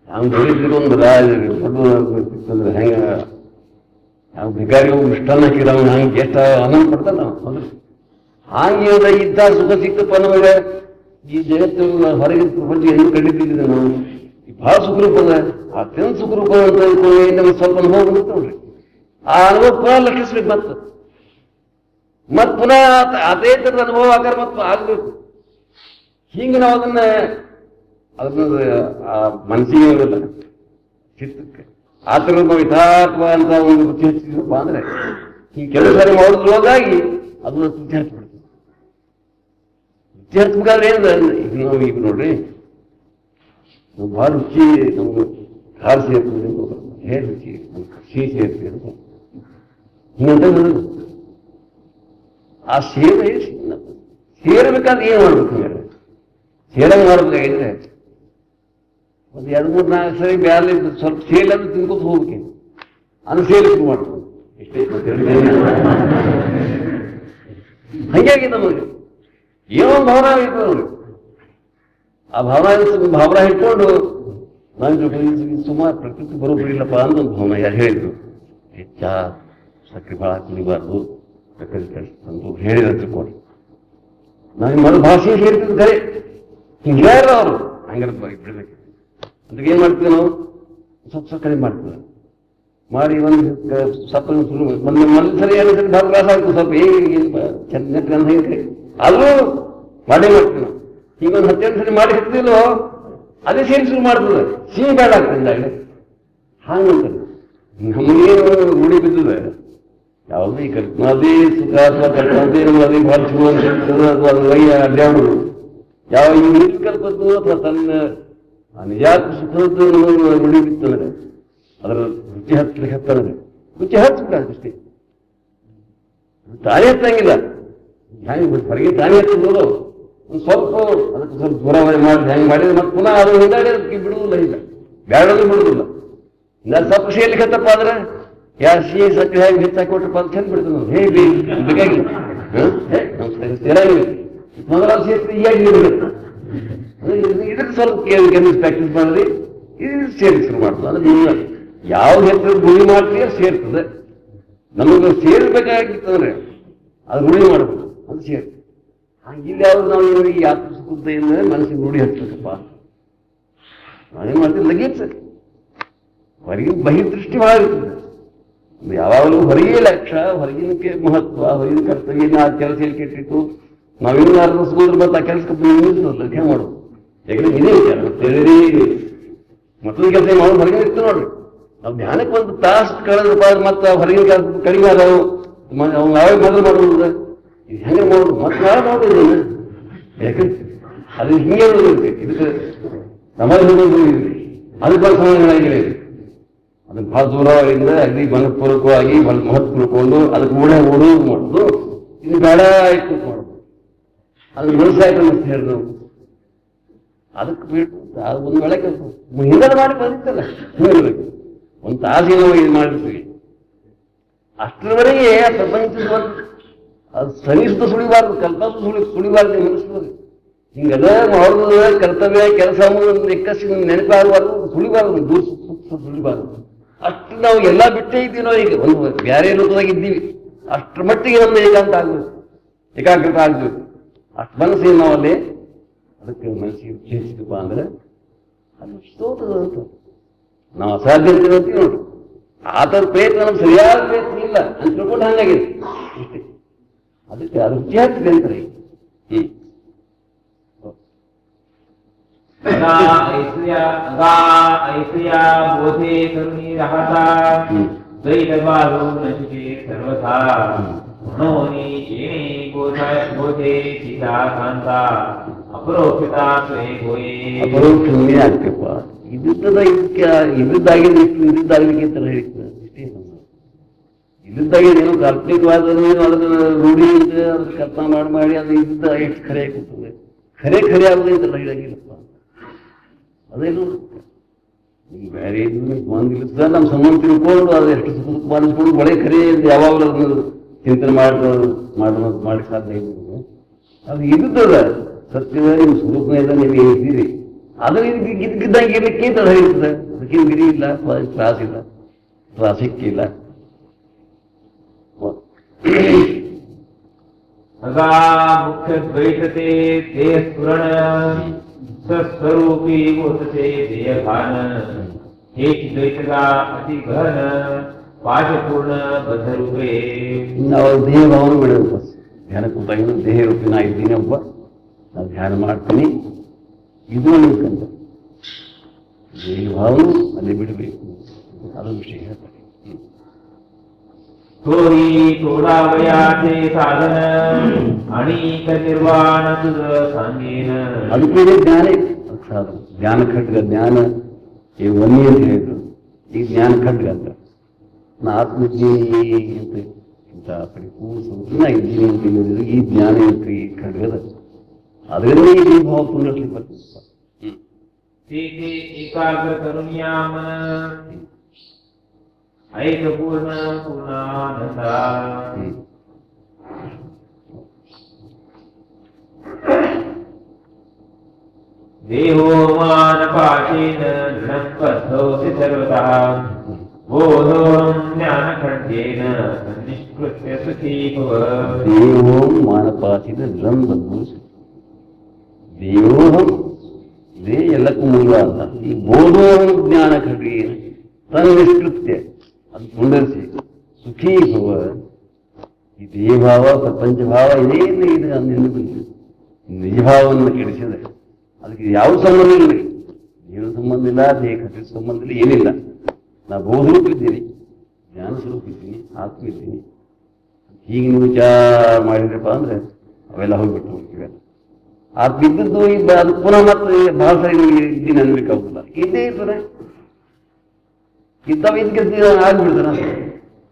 ನಾವು ಬೆಳೀತಿರೋ ಒಂದು ದೊಡ್ಡ ಹೆಂಗ ನಾವು ಭಿಕಾರಿಗೂ ಇಷ್ಟನ್ನ ಹಾಕಿರೋ ಹಂಗೆ ಎಷ್ಟು ಆನಂದ ಪಡ್ತಾನೆ ನಾವು ಅಂದ್ರೆ ಹಾಗೆ ಇದ್ದ ಸುಖ ಸಿಕ್ತಪ್ಪ ನಮಗೆ. ಈ ಜಗತ್ತು ಹೊರಗಿನ ಪ್ರಪಂಚ ಏನು ಕಂಡಿದ್ದಿಲ್ಲ ನಾವು, ಬಹಳ ಸುಖರೂಪದ ಅತ್ಯಂತ ಸುಖರೂಪ ಅಂತ ನಮಗೆ ಸ್ವಲ್ಪ ಅನುಭವ ಬಂದಿತ್ತು ನೋಡ್ರಿ. ಆ ಅನುಭವ ಪುನಃ ಲಕ್ಷಿಸ್ಬೇಕು, ಮತ್ ಪುನಃ ಅದೇ ಥರದ ಅನುಭವ ಆಕಾರ ಮತ್ತು ಆಗ್ಬೇಕು. ಹಿಂಗೆ ನಾವು ಅದನ್ನ ಆ ಮನಸ್ಸಿಗೆ ಇರೋದಿಲ್ಲ, ಚಿತ್ತಕ್ಕೆ ಆ ಥರದ ನಾವು ಯಥಾರ್ಥವಾದಂತ ಒಂದು ರುಚಿ ಹಚ್ಚಿದ್ರಪ್ಪ ಅಂದ್ರೆ ಹಿಂಗೆ ಕೆಲವು ಸಾರಿ ಮಾಡೋದ್ರೊಳಗಾಗಿ ಅದನ್ನ ರುಚಿ ಹಚ್ಬಿಡ್ತೀವಿ. ರುಚಿ ಹಚ್ಬೇಕಾದ್ರೆ ಏನಿದೆ ಈಗ ನಾವು ಈಗ ನೋಡ್ರಿ, ನಾವು ಭಾಳ ರುಚಿ ನಮ್ಗೆ ಖಾರ ಸೇರ್ತದೆ, ಹೇರ್ ರುಚಿ ಸಿಹಿ ಸೇರ್ತದೆ ಅಂತ ಹಿಂಗಂತ ಹೇಳೋದು. ಆ ಸೇರಬೇಕಾದ್ರೆ ಏನು ಮಾಡ್ಬೇಕು ಅಂದ್ರೆ ಸೇರಂಗ್ ಮಾಡ್ಬೇಕಾಗಿದ್ರೆ ಒಂದು 2-3-4 ಸರಿ ಬ್ಯಾಲೆ ಸ್ವಲ್ಪ ಸೇಲ್ ಅಂದ್ರೆ ತಿನ್ಕೋತ ಹೋಗ್ಬೇಕು, ಅದು ಸೇಲ್ ಶುರು ಮಾಡ್ಬೇಕು. ಎಷ್ಟೇ ಹಂಗಾಗಿ ನಮಗೆ ಏನೋ ಒಂದು ಭಾವನೆ ಇರ್ತದೆ ನೋಡಿ, ಆ ಭಾವನೆ ಇಟ್ಕೊಂಡು ನನ್ನ ಜೊತೆ ಸುಮಾರು ಪ್ರಕೃತಿ ಬರೋಬಿಡಿಲ್ಲಪ್ಪ ಅಂತ ಒಂದು ಭಾವನೆ ಯಾರು ಹೇಳಿದ್ರು. ಹೆಚ್ಚ ಸಕ್ಕರೆ ಭಾಳ ಕುಡಿಬಾರ್ದು, ಪ್ರಕೃತಿ ಕಳಿಸ್ತಂದು ಹೇಳಿದ ತಿಳ್ಕೊಂಡು ನಾನು ಮೊದಲು ಭಾಷೆಯಲ್ಲಿ ಹೇಳ್ತಿದ್ದು ಕರೆ ಹಿಂಗೆ ಹೇಳ ಅವರು ಹಂಗಾರೆ ಬಿಡ್ಬೇಕು. ಅದಕ್ಕೆ ಏನು ಮಾಡ್ತೀವಿ ನಾವು, ಸ್ವಲ್ಪ ಕಡಿಮೆ ಮಾಡ್ತೀವಿ ಮಾಡಿ ಒಂದು ಸ್ವಲ್ಪ ಶುರು ಮೊದಲು ಸರಿ ಎರಡು ಸರಿ ಭಾಳ ಕ್ಲಾಸ್ ಆಗ್ತದೆ, ಸ್ವಲ್ಪ ಚೆನ್ನ ಹೇಗೆ ಆದರೂ ಮಾಡೇ ಮಾಡ್ತೀವಿ ನಾವು. ಈಗ ಒಂದು 10 ಸರಿ ಮಾಡಿ ಹಿಡ್ತಿಲ್ಲೋ ಅದೇ ಸೇರಿ ಶುರು ಮಾಡ್ತದೆ, ಸಿಹಿ ಬೇಡ ಆಗ್ತದೆ ಹಾಗಂತಾರೆ. ನಮಗೇನು ರೂಢಿ ಬಿದ್ದಿದೆ ಯಾವುದೇ ಈ ಕಲ್ಪನಾದೇ ಸುಖ ಅಥವಾ ಕಲ್ಪನಾದೇ ಅದೇ ಭಾಳ ಚಲೋ ಅಂತ ಹೇಳ್ತದೆ, ಅಥವಾ ಅದು ವೈ ಅಡ್ಡಾಡುದು ಯಾವ ಈ ಕಲ್ಪದ್ದು ಅಥವಾ ತನ್ನ ನಿಜಾತ್ ಸುಖದ್ದು ರೂಢಿ ಬಿತ್ತಂದ್ರೆ ಅದರ ರುಚಿ ಹತ್ತಂದ್ರೆ ರುಚಿ ಹಚ್ಚಬೇಕಾಗಷ್ಟೇ, ತಾನೇ ಹತ್ತಂಗಿಲ್ಲ. ಹೆಂಗೆ ಹೊರಗೆ ತಾನೇ ಹತ್ತಿದ್ರು ಒಂದು ಸ್ವಲ್ಪ ಅದಕ್ಕೆ ಸ್ವಲ್ಪ ದೂರ ಮಾಡಿ ಹೆಂಗೆ ಮಾಡಿದ್ರೆ ಮತ್ತೆ ಪುನಃ ಅದು ಹಿಂದಾಡಿ ಅದಕ್ಕೆ ಬಿಡುವುದಿಲ್ಲ, ಇಲ್ಲ ಬ್ಯಾಡೋದು ಬಿಡುವುದಿಲ್ಲ. ಇಲ್ಲ ಸ್ವಲ್ಪ ಸಿಹಿ ಹತ್ತಪ್ಪ ಅಂದ್ರೆ ಯಾರು ಸಿಹಿ ಸಕ್ಕರೆ ಹೇಗೆ ಹೆಚ್ಚಾಗಿ ಕೊಟ್ಟಪ್ಪ ಅಂತ ಚೆಂದ ಬಿಡ್ತದೆ ನಾವು ಹೇಗೆ ಬೇಕಾಗಿಲ್ಲ ಮೊದಲ ಸೇರಿಸಿ ಹೀಗಾಗಿ ಇದಕ್ಕೆ ಸ್ವಲ್ಪ ಪ್ರಾಕ್ಟೀಸ್ ಮಾಡಿದ್ರಿ ಇದು ಸೇರಿ ಶುರು ಮಾಡ್ತದೆ. ಅಂದ್ರೆ ನೀವು ಯಾವ ಹೆಸರು ಗುಳಿ ಮಾಡ್ತೀಯ ಸೇರ್ತದೆ. ನಮಗೆ ಸೇರ್ಬೇಕಾಗಿತ್ತಂದ್ರೆ ಅದು ರೂಢಿ ಮಾಡಬೇಕು ಅದು ಸೇರ್ತದೆ. ಇಲ್ಲಿ ಯಾವ್ದು ನಾವು ಇವರಿಗೆ ಯಾತ್ರೆ ಸುಖತೆಯಿಂದ ಮನಸ್ಸಿಗೆ ರೂಢಿ ಹಚ್ಚಬೇಕಪ್ಪ ನಾವೇನು ಮಾಡ್ತೀವಿ ಲಗೇಜ್ ಹೊರಗಿನ ಬಹಿರ್ದೃಷ್ಟಿ ಭಾಳ ಇರ್ತದೆ. ಯಾವಾಗಲೂ ಹೊರಗೆ ಲಕ್ಷ್ಯ, ಹೊರಗಿನಕ್ಕೆ ಮಹತ್ವ, ಹೊರಗಿನ ಕರ್ತವ್ಯ ಆ ಕೆಲಸ ಹೇಳಿ ಕೆಟ್ಟಿತ್ತು ನಾವೇನು ಅರ್ಧಿಸ್ಬೋದ್ರ ಮತ್ತೆ ಆ ಕೆಲಸಕ್ಕೆ ನಿಲ್ಲಿಸೋದು ಹೆಂಗೆ ಮಾಡೋದು. ಯಾಕಂದ್ರೆ ಇದೇ ವಿಚಾರ ಮತ್ತೊಂದು ಕೆಲಸ ಮಾಡೋದು ಹೊರಗಿನ ಇತ್ತು ನೋಡ್ರಿ. ನಾವು ಧ್ಯಾನಕ್ಕೆ ಒಂದು ತಾಸು ಕಳೆದ್ರಪ್ಪ ಮತ್ತೆ ಹೊರಗಿನ ಕೆಲಸ ಕಡಿಮೆ ಆದವು ನಾವೇ ಮೊದಲು ಮಾಡೋದು ಇದು ಹೆಂಗೆ ಮಾಡೋದು ಮತ್ತೆ ನಾವೇ ಮಾಡೋದು. ಯಾಕಂದ್ರೆ ಅದು ಹಿಂಗೆ ಇದಕ್ಕೆ ಸಮಾಜ ಅದಕ್ಕೆ ಸಮಾಜಗಳಾಗಿಲ್ಲ. ಅದಕ್ಕೆ ಬಹಳ ದೂರದಿಂದ ಅಗ್ನಿ ಮನಪೂರ್ವಕವಾಗಿ ಬಹಳ ಮಹತ್ವಕೊಂಡು ಅದಕ್ಕೆ ಓಡೋದು ಮಾಡೋದು ಇದು ಬೇಡ ಆಯ್ತು ಮಾಡೋದು ಅದ್ರ ಮನಸ್ಸಾಯ್ತು ಅಂತ ಹೇಳಿ ನಾವು ಅದಕ್ಕೆ ಬಿಟ್ಟು ಅದು ಒಂದು ವೇಳೆ ಹಿಂದೆ ಮಾಡಿ ಬಂದಿತ್ತಲ್ಲ ಹಿಂಗಿರ್ಬೇಕು ಒಂದು ತಾಸಿಗೆ ನಾವು ಇದು ಮಾಡಿರ್ತೀವಿ. ಅಷ್ಟರವರೆಗೆ ಪ್ರಪಂಚದ ಅದು ಸನಿಸುತ್ತ ಸುಳಿಬಾರ್ದು, ಕಲ್ಪಸು ಸುಳಿಬಾರ್ದು ಮನಸ್ಸು. ಹಿಂಗೆಲ್ಲ ಮಾಡೋದು ಕರ್ತವ್ಯ ಕೆಲಸ ಎಕ್ಕಸಿ ನೆನಪಾಗಬಾರ್ದು, ಸುಳಿಬಾರ್ದು, ದೂರ ಸುಳಿಬಾರ್ದು. ಅಷ್ಟು ನಾವು ಎಲ್ಲ ಬಿಟ್ಟೇ ಇದ್ದೀವಿ ನಾವು. ಈಗ ಒಂದು ಬೇರೆ ರೂಪದಾಗ ಇದ್ದೀವಿ, ಅಷ್ಟರ ಮಟ್ಟಿಗೆ ನಮ್ಮ ಏಕಾಂತ ಆಗ್ಬೇಕು, ಏಕಾಗ್ರತೆ ಆಗ್ಬೇಕು. ಅಷ್ಟು ಮನಸ್ಸೇನು ನಾವಲ್ಲಿ ಅದಕ್ಕೆ ಮನಸ್ಸಿಗೆ ಉಚ್ಚರಿಸಿದಪ್ಪ ಅಂದ್ರೆ ಅದು ಸ್ತೋತ್ರದ ಅಂತ ನಾವು ಅಸಾಧ್ಯ ಅಂತೀವಿ ನೋಡ್ರಿ. ಆ ಥರ ಪ್ರಯತ್ನ ನಮ್ಗೆ ಸರಿಯಾದ ಪ್ರಯತ್ನ ಇಲ್ಲ ಅಂತ ತಿಳ್ಕೊಂಡು ಹಂಗಾಗಿದೆ ಇಷ್ಟೇ. ಅದಕ್ಕೆ ಅದು ರುಚಿ ಆಗ್ತದೆ ಅಂತಾರೆ. ऐसया बोधे करुणी रहता ದ್ವೈತಬಾಧೋ ನಚಿಕೆ ಸರ್ವಥಾ ಮನೋನಿ ಏನೇ ಬೋಧೆ ಸೀತಾ ಕಾಂತ ಅಪರೋಕ್ಷಿತ ಸ್ವೇ ಗೋಯೇ. ಅಪರೋಕ್ಷನೇ ಆಗ್ತಪ್ಪ. ಇದ್ದಾಗಲಿಕ್ಕೆ ತರ ಹೇಳ್ತದೆ ಇಷ್ಟೇ. ಇದ್ದಾಗೆ ಏನೋ ಕಾಲ್ಪನಿಕವಾದ ಅದನ್ನ ರೂಢಿ ಇದೆ, ಅದ್ರ ಕಲ್ಪನಾ ಮಾಡಿ ಅದು ಇದ್ದ ಎಷ್ಟು ಖರೆ ಆಗ್ತದೆ. ಖರೆ ಆಗುದೇ ಅಂತೆಲ್ಲ ಹೇಳಂಗಿಲ್ಲಪ್ಪ. ಅದೇನು ಬೇರೆ ಬಂದಿಲ್ಲ ನಮ್ಮ ಸಂಬಂಧ ತಿಳ್ಕೊಂಡು ಅದು ಎಷ್ಟು ಸುಖ ಬಾರಿಸ್ಕೊಂಡು ಒಳ್ಳೆ ಖರೆ ಯಾವಾಗಲೂ ಅದನ್ನು ಚಿಂತನೆ ಮಾಡಿ ಸಾಧ್ಯ ಇಲ್ಲ. ಅದು ಇದ್ದದ ಸತ್ಯದ ನಿಮ್ಮ ಸ್ವರೂಪನೇ ಇದೆ, ನೀವು ಇದ್ದೀರಿ. ಆದರೆ ಗಿದ್ದಂಗೆ ಇರಲಿಕ್ಕೆ ತಡ ಇರ್ತದೆ. ಅದಕ್ಕೇನು ಗಿರಿ ಇಲ್ಲ, ತ್ರಾಸಿಲ್ಲ, ತ್ರಾಸಿಕ್ಕಿಲ್ಲ. ಸದಾ ಮುಖ್ಯ ದ್ವೈತತೆ ದೇಹ ಸ್ಫುರಣ ಸ್ವಸ್ವರೂಪಿ ಗೋತತೆ ದೇಹ ಭಾನ ಹೇಚಿ ದ್ವೈತದ ಅತಿ ಗಹನ ಪಾಶಪೂರ್ಣ ಬದ್ಧರೂಪೇ. ನಾವು ದೇಹ ಭಾವನೆ ಬಿಡಬೇಕು. ಧ್ಯಾನ ಕೂತಾಗ ದೇಹ ರೂಪಿ ನಾ ಇದ್ದೀನಿ ಒಬ್ಬ, ನಾವು ಧ್ಯಾನ ಮಾಡ್ತೀನಿ, ಇದು ಅನ್ಕಂತ ದೇಹ ಭಾವನೆ ಅಲ್ಲಿ ಬಿಡಬೇಕು. ಅದೊಂದು ವಿಷಯ ಹೇಳ್ತಾರೆ. ತೋರಿ ತೋಡಾವಯಾತೆ ಸಾಧನ ಅಣೀಕ ನಿರ್ವಾಣ ಸಾಂಗೇನ. ಅದಕ್ಕೂ ಜ್ಞಾನ ಸಾಧನ. ಜ್ಞಾನ ಖಡ್ಗ, ಜ್ಞಾನ ಈ ಒನ್ನಿ ಅಂತ ಹೇಳಿದ್ರು. ಈ ಜ್ಞಾನ ಖಡ್ಗ ಅಂತ ನಾ ಆತ್ಮಜ್ಞಾನಿ ಅಂತ ಇಂಥ ಪರಿಪೂರ್ಣ ಸಂಪೂರ್ಣ ಇದ್ದೀನಿ ಅಂತ ಹೇಳಿದ್ರು. ಈ ಜ್ಞಾನ ಅಂತ ಈ ಖಡ್ಗದ ಅದರಿಂದ ಈ ಭಾವ ಪುನರ್ಲಿಕ್ಕೆ ಬರ್ತದೆ. ಏಕಾಗ್ರ ಕರುಣ್ಯಾಮ ಐಕಪೂರ್ಣ ಪೂರ್ಣಾನಂದ. ದೇಹೋ ಮಾನಪಾಶೇನ ದೃಢಂ ಬದ್ಧೋಸಿ ಸರ್ವತಃ ಬೋಧೋಹಂ ಜ್ಞಾನಖಡ್ಗೇನ ಸನ್ನಿಷ್ಕೃತ್ಯ ಸುಖೀ ಭವ. ದೇವೋಹಂ ಮಾನಪಾಶೇನ ದೃಢಂ ಬದ್ಧೋಸಿ. ದೇವೋಹಂ ಇದೇ ಎಲ್ಲಕ್ಕೂ ಮೂಲ ಅಂತ. ಈ ಬೋಧೋಹಂ ಜ್ಞಾನ ಖಡ್ಗೇನ ಸನ್ನಿಷ್ಕೃತ್ಯ ಅದು ಪುನರ್ಸಿ ಸುಖೀ ಭವ. ಈ ದೇಹಭಾವ ಪ್ರಪಂಚಭಾವ ಇದೇನು ಇದೆ ಅಂದೇನು ಬಂದಿದೆ. ನಿಜಭಾವವನ್ನು ಕೆಡಿಸಿದೆ. ಅದಕ್ಕೆ ಯಾವ ಸಂಬಂಧ ಇಲ್ಲ, ದೇಹ ಸಂಬಂಧ ಇಲ್ಲ, ದೇಹ ಕಟ್ಟಿದ ಸಂಬಂಧ ಇಲ್ಲ, ಏನಿಲ್ಲ. ನಾ ಬೋಧರೂಪ ಇದ್ದೀನಿ, ಜ್ಞಾನ ಸ್ವರೂಪ ಇದ್ದೀನಿ, ಆತ್ಮ ಇದ್ದೀನಿ. ಹೀಗೆ ನೀವು ವಿಚಾರ ಮಾಡಿದ್ರಪ್ಪ ಅಂದ್ರೆ ಅವೆಲ್ಲ ಹೋಗ್ಬಿಟ್ಟು ಹೋಗ್ತೀವಿ. ಆತ್ಮ ಇದ್ದದ್ದು ಅದು ಪುನಃ ಮತ್ತೆ ಬಹಳ ಸರಿ ಇದ್ದೀನಿ ಅನ್ಬೇಕಾಗುದಿಲ್ಲ. ಇದ್ದೇ ಇರ್ತಾರೆ, ಇದ್ದಾವ ಇದಕ್ಕೆ ಆಗ್ಬಿಡ್ತಾರ.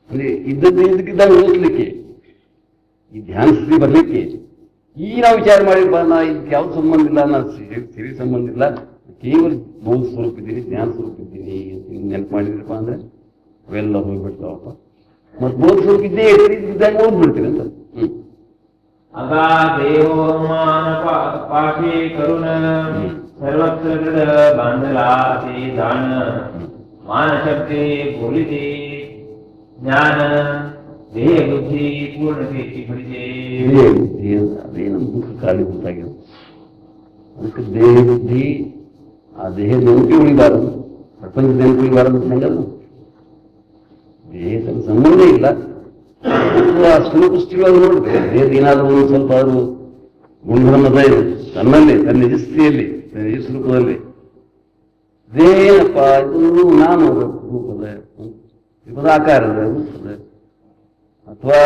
ಅಂದ್ರೆ ಇದ್ದದ್ದು ಇದಕ್ಕಿದ್ದಾಗ ಉಳಿಸ್ಲಿಕ್ಕೆ, ಈ ಧ್ಯಾನ ಸ್ಥಿತಿ ಬರ್ಲಿಕ್ಕೆ ಈಗ ನಾವು ವಿಚಾರ ಮಾಡಿರ್ಬ ನಾ ಇದಕ್ಕೆ ಯಾವ್ದು ಸಂಬಂಧ ಇಲ್ಲ, ನಾ ಸಿರಿ ಸಂಬಂಧ ಇಲ್ಲ, ಕೇವಲ ಬೋಧ ಸ್ವರೂಪ ಇದ್ದೀನಿ, ಜ್ಞಾನ ಸ್ವರೂಪ ಇದ್ದೀನಿ ಅಂತ ನೆನಪು ಮಾಡಿದ್ರಪ್ಪ ಅಂದ್ರೆ ಅವೆಲ್ಲ ಹೋಗ್ಬಿಡ್ತಾವಪ್ಪ. ಮತ್ತೆ ಬೋಧ ಸ್ವರೂಪ ಇದ್ದೇ ಇದ್ದಾಗ ಓದ್ಬಿಡ್ತೀವಿ ಅಂತ. ಅಗಾ ದೇವೋಮಾನ ಪಾಠೇ ಕರುಣ ಸರ್ವತ್ರ ದೃಢ ಬಾಂಧಲಾತೆ ದಾನ ಮಾನ ಶಬ್ದೇ ಬೋಲಿದೆ ಜ್ಞಾನ ದೇಹ ಬುದ್ಧಿ ಪೂರ್ಣತೆ ಚಿಪಡಿದೆ. ದೇಹ ಬುದ್ಧಿ ಅದೇ ನಮ್ಮ ದುಃಖ ಕಾರಣೀಭೂತಾಗಿದೆ. ಅದಕ್ಕೆ ದೇಹ ಬುದ್ಧಿ, ಆ ದೇಹ ನೆನಪಿ ಉಳಿಬಾರದು, ಪ್ರಪಂಚ ನೆನಪಿ ಉಳಿಬಾರದು ಅಂತ ಹೆಂಗಲ್ಲ. ದೇಹದ ಸಂಬಂಧ ಇಲ್ಲ. ಆ ಸ್ವರೂಪಸ್ಥಿತಿಗಳು ನೋಡ್ಬೇಕು. ದೇಹದ ಏನಾದರೂ ಒಂದು ಸ್ವಲ್ಪ ಆದರೂ ಗುಣಧರ್ಮದ ಇದೆ ತನ್ನಲ್ಲಿ, ತನ್ನ ನಿಜ ಸ್ಥಿತಿಯಲ್ಲಿ, ತನ್ನ ನಿಜ ಸ್ವರೂಪದಲ್ಲಿ. ದೇಹ ಏನಪ್ಪ, ಇದು ನಾನು ರೂಪದ ಆಕಾರದ ರೂಪದ, ಅಥವಾ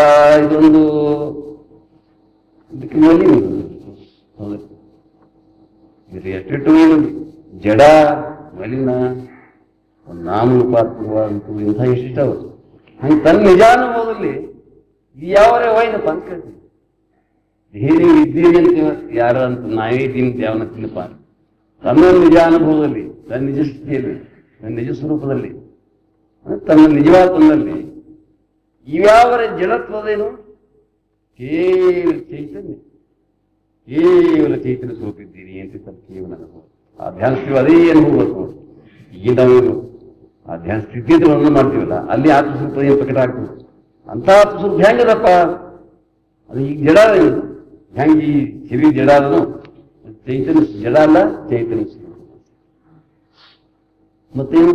ಇದೊಂದು ಇದಕ್ಕೆ ಒಲಿ ಹೌದು. ಇದು ಎಷ್ಟೆಟ್ಟು ಏನು ಜಡ ಮಲಿನ ಒಂದು ನಾಮರೂಪಾತ್ಮಕವಾದಂತೂ ಇಂಥ ಎಷ್ಟಿಷ್ಟವ. ಹಂಗೆ ತನ್ನ ನಿಜಾನುಭವದಲ್ಲಿ ಯಾವರೇ ಹೋಯ್ದಪ್ಪ ಅಂತ ಕೇಳ್ತೀವಿ. ದೇಹ ನೀವು ಇದ್ದೀರಿ ಅಂತ ಯಾರ ಅಂತ ನಾವೇ ಇದ್ದೀನಿ ಅಂತ ಯಾವನ ತಿನ್ನಪ್ಪ. ತನ್ನ ನಿಜಾನುಭವದಲ್ಲಿ, ತನ್ನ ನಿಜ ಸ್ಥಿತಿಯಲ್ಲಿ, ತನ್ನ ನಿಜ ಸ್ವರೂಪದಲ್ಲಿ, ತನ್ನ ನಿಜವಾದ ತನ್ನಲ್ಲಿ ಇವ್ಯಾವರ ಜಡತ್ವದೇನು ಕೇವಲ ಚೈತನ್ಯ, ಕೇವಲ ಚೈತನ್ಯ ಸ್ವರೂಪಿದ್ದೀರಿ ಅಂತ ಕೇವಲ ಅನುಭವ. ಆ ಧ್ಯಾನ ಸ್ಥಿತಿ ಅದೇ ಅನುಭವಬೇಕು. ಈಗ ನಾವು ಆ ಧ್ಯಾನ ಸ್ಥಿತಿ ಅಂತ ವರ್ಣನೆ ಮಾಡ್ತೀವಲ್ಲ, ಅಲ್ಲಿ ಆತ್ಮಸ್ವರೂಪ ಏನು ಪ್ರಕಟ ಆಗ್ತದೆ. ಅಂತ ಆತ್ಮಸ್ವರೂಪ ಹೆಂಗದಪ್ಪ, ಅದು ಈಗ ಜಡ ಹೆಂಗೆ ಈ ಶರೀರ ಜಡ ಅದನು, ಚೈತನ್ಯ ಜಡ ಅಲ್ಲ, ಚೈತನ್ಯ ಸ್ವರೂಪ. ಮತ್ತೇನು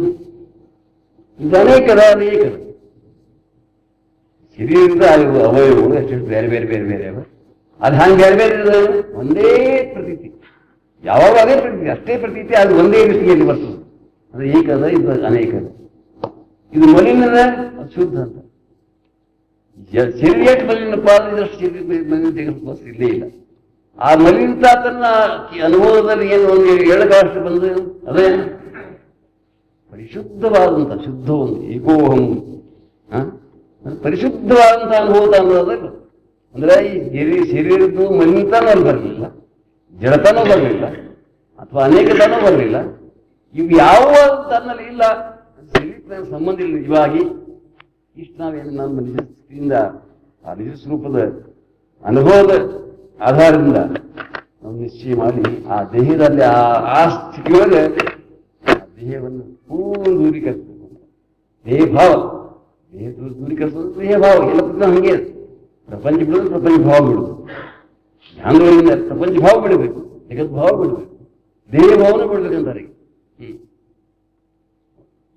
ಇದು ಅನೇಕದ ಶರೀರದ ಅವಯವಗಳು ಎಷ್ಟೆಷ್ಟು ಬೇರೆ ಬೇರೆ ಬೇರೆ ಬೇರೆ ಅವ. ಅದು ಹಂಗೆ ಬೇರೆ ಬೇರೆ ಒಂದೇ ಪ್ರತೀತಿ, ಯಾವಾಗ ಅದೇ ಪ್ರತೀತಿ, ಅಷ್ಟೇ ಪ್ರತೀತಿ, ಅದು ಒಂದೇ ರೀತಿಯಲ್ಲಿ ಬರ್ತದೆ. ಅದು ಏಕದ, ಇದು ಅನೇಕದ. ಇದು ಮಲಿನದ ಶುದ್ಧ ಅಂತ. ಶರೀರ ಮಲಿನಪ್ಪ ಅಂದ್ರೆ ಇದಷ್ಟು ಶರೀರ ಮಲಿನ ತೆಗೆದುಕೋಸ್ ಇಲ್ಲೇ ಇಲ್ಲ. ಆ ಮಲಿನತಾತನ ಅನುಭವದಲ್ಲಿ ಏನು ಒಂದು ಎಳಗಾಷ್ಟು ಬಂದು ಅದೇ ಪರಿಶುದ್ಧವಾದಂಥ ಶುದ್ಧ ಒಂದು ಏಕೋಹಂ ಪರಿಶುದ್ಧವಾದಂಥ ಅನುಭವದ ಅನ್ನೋದಲ್ಲ. ಅಂದ್ರೆ ಈ ಶರೀರದ್ದು ಮಲಿನತಾನೂ ಅಲ್ಲಿ ಬರಲಿಲ್ಲ, ಜಡತನೂ ಬರಲಿಲ್ಲ, ಅಥವಾ ಅನೇಕತನೂ ಬರಲಿಲ್ಲ. ಇವು ಯಾವ ತನ್ನಲ್ಲಿ ಇಲ್ಲ, ಶರೀರಕ್ಕೆ ಸಂಬಂಧ ಇಲ್ಲ. ನಿಜವಾಗಿ ಇಷ್ಟು ನಾವೇನು ನಮ್ಮ ನಿಜ ಸ್ಥಿತಿಯಿಂದ ಆ ನಿಜ ಸ್ವರೂಪದ ಅನುಭವದ ಆಧಾರದಿಂದ ನಾವು ನಿಶ್ಚಯ ಮಾಡಿ ಆ ದೇಹದಲ್ಲಿ ಆ ಸ್ಥಿತಿಯೊಳಗೆ ಆ ದೇಹವನ್ನು ಪೂರ್ಣ ದೂರೀಕರಿಸಬೇಕು. ದೇಹ ಭಾವ, ದೇಹ ದೂರೀಕರಿಸೋದು ದೇಹ ಭಾವ ಎಲ್ಲ ಪ್ರತಿ ಹಂಗೆ. ಪ್ರಪಂಚ ಬಿಡೋದು ಪ್ರಪಂಚ ಭಾವ ಬಿಡೋದು, ಧ್ಯಾನಗಳಿಂದ ಪ್ರಪಂಚ ಭಾವ ಬಿಡಬೇಕು, ಜಗತ್ ಭಾವ ಬಿಡಬೇಕು, ದೇಹ ಭಾವನೆ ಬಿಡ್ಬೇಕಂತಾರೆ.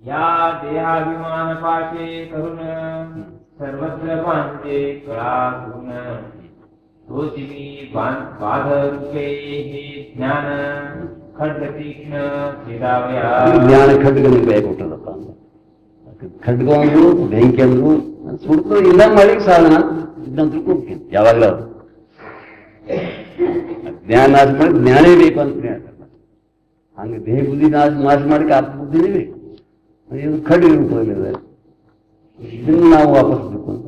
या देहाभिमान पाशे करुण सर्वत्र बांधे कळासून तोची मी बाध रूपे हे ज्ञान खड्ग तीक्ष्ण ಚಿದಾವಯ. ಜ್ಞಾನ ಖಡ್ಗ ನಿಮ್ಗೆ ಕೊಟ್ಟದಪ್ಪ ಅಂತ. ಖಡ್ಗ ಅಂದ್ರು ಬೆಂಕಿ ಅಂದ್ರು ಸುಡ್ತು ಇಲ್ಲ ಮಾಡಿ ಸಾಧನ ಇದನ್ನ ತಿಳ್ಕೊಬೇಕು ಯಾವಾಗಲೂ. ಜ್ಞಾನ ನಾಶ ಮಾಡಿ ಜ್ಞಾನೇ ಬೇಕು ಅಂತ ಹೇಳ್ತಾರೆ. ಹಂಗೆ ದೇಹ ಬುದ್ಧಿ ನಾಶ ಮಾಡಿ ಆತ್ಮ ಬುದ್ಧಿನೇ ಬೇಕು. ಇದು ಖಡ್ಗ ರೂಪದಲ್ಲಿದೆ. ಇದನ್ನು ನಾವು ವಾಪಸ್ಬೇಕು ಅಂತ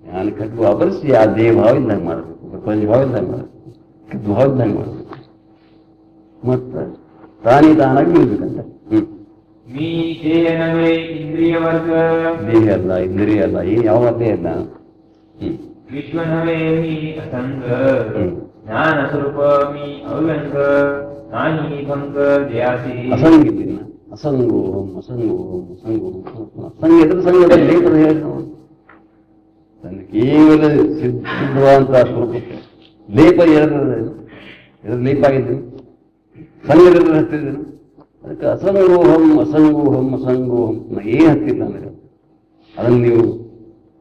ಜ್ಞಾನ ಖಡ್ಗ ವಾಪರಿಸಿ ಆ ದೇಹ ಭಾವ ಇದ್ದಂಗೆ ಮಾಡಬೇಕು, ಪ್ರಪಂಚ ಭಾವ ಇದ್ದಂಗೆ ಮಾಡಬೇಕು, ಭಾವ ಇದ್ದಂಗೆ ಮಾಡಬೇಕು. ಮತ್ತೆ ತಾನೇ ತಾನಾಗಿ ಬೀಳ್ಬೇಕಂತ. मी देह नव्हे इंद्रिय वर्ग, ದೇಹ ಅಲ್ಲ ಇಂದ್ರಿಯ ಅಲ್ಲ, ಏನು ಯಾವ ದೇಹ ಅಲ್ಲ. विश्व नव्हे मी असंग, ज्ञाನ ಸ್ವರೂಪ मी ಅವ್ಯಂಗ नाही भंग ದ್ಯಾಸಿ. ಅಸಂಗಿದ್ದಿನ ಅಸಂಗೋಹಂ ಅಸಂಗೋಹಂ ಅಸಂಗೋಹಂ. ಅಸಂಗ ಎದುರು ಸಂಗದ ಲೇಪದ ಹೇಳಿ ನಾವು ತನ್ನ ಕೇವಲ ಸಿದ್ಧವಾದಂತಹ ಸ್ವರೂಪಕ್ಕೆ ಲೇಪ ಎದುರು ಲೇಪ ಆಗಿದ್ದೀನಿ, ಸಂಗದಲ್ಲಿ ಹತ್ತಿದ್ದೇನೆ. ಅದಕ್ಕೆ ಅಸಂಗೋಹಂ ಅಸಂಗೋಹಂ ಅಸಂಗೋಹಂ ಏನು ಹತ್ತಿಲ್ಲ ಅಂದರೆ ಅದನ್ನು ನೀವು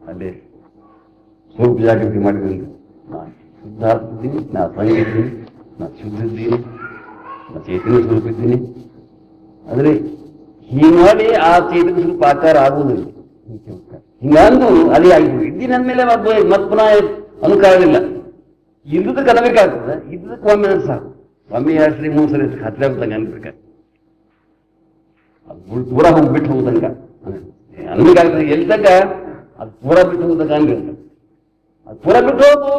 ಅಲ್ಲೇ ಸ್ವರೂಪ ಜಾಗೃತಿ ಮಾಡಿದ್ರಿಂದ ನಾನು ಶುದ್ಧಾರ್ಥ ಇದ್ದೀನಿ, ನಾ ಅಸಂಗ ಇದ್ದೀನಿ, ನಾ ಶುದ್ಧ ಇದ್ದೀನಿ, ನಾ ಚೈತನ್ಯ ಸ್ವರೂಪ ಇದ್ದೀನಿ. ಆದರೆ ಹೀಗೆ ಮಾಡಿ ಆ ಚೈತನ್ಯ ಸ್ವರೂಪ ಆಕಾರ ಆಗುವುದಿಲ್ಲ. ಹಿಂಗಂದು ಅದೇ ಆಗಿದ್ದು ಇದ್ದೀನಿ ಅಂದಮೇಲೆ ಮತ್ತೆ ಪುನಃ ಅನುಕಾರವಿಲ್ಲ. ಇಲ್ಲದಕ್ಕೆ ಅನ್ಬೇಕಾಗ್ತದೆ, ಇದ್ದದಕ್ಕೆ ಒಮ್ಮೆ ಸಾಕು. ಒಮ್ಮೆ 2 ಸರಿ 3 ಸರಿ ಹತ್ತಿರ ಆಗ್ತಂಗೆ ಅನ್ಬೇಕಾಗ್ತದೆ. ಅದು ಪೂರ ಹೋಗಿ ಬಿಟ್ಟು ಹೋಗುದಂಗ ಅನ್ಬೇಕಾಗ್ತದೆ. ಎಲ್ದಾಗ ಅದು ಪೂರ ಬಿಟ್ಟು ಹೋಗುದಾಗ ಅನ್ಬೇಕು. ಅದು ಪೂರ ಬಿಟ್ಟು ಹೋಗು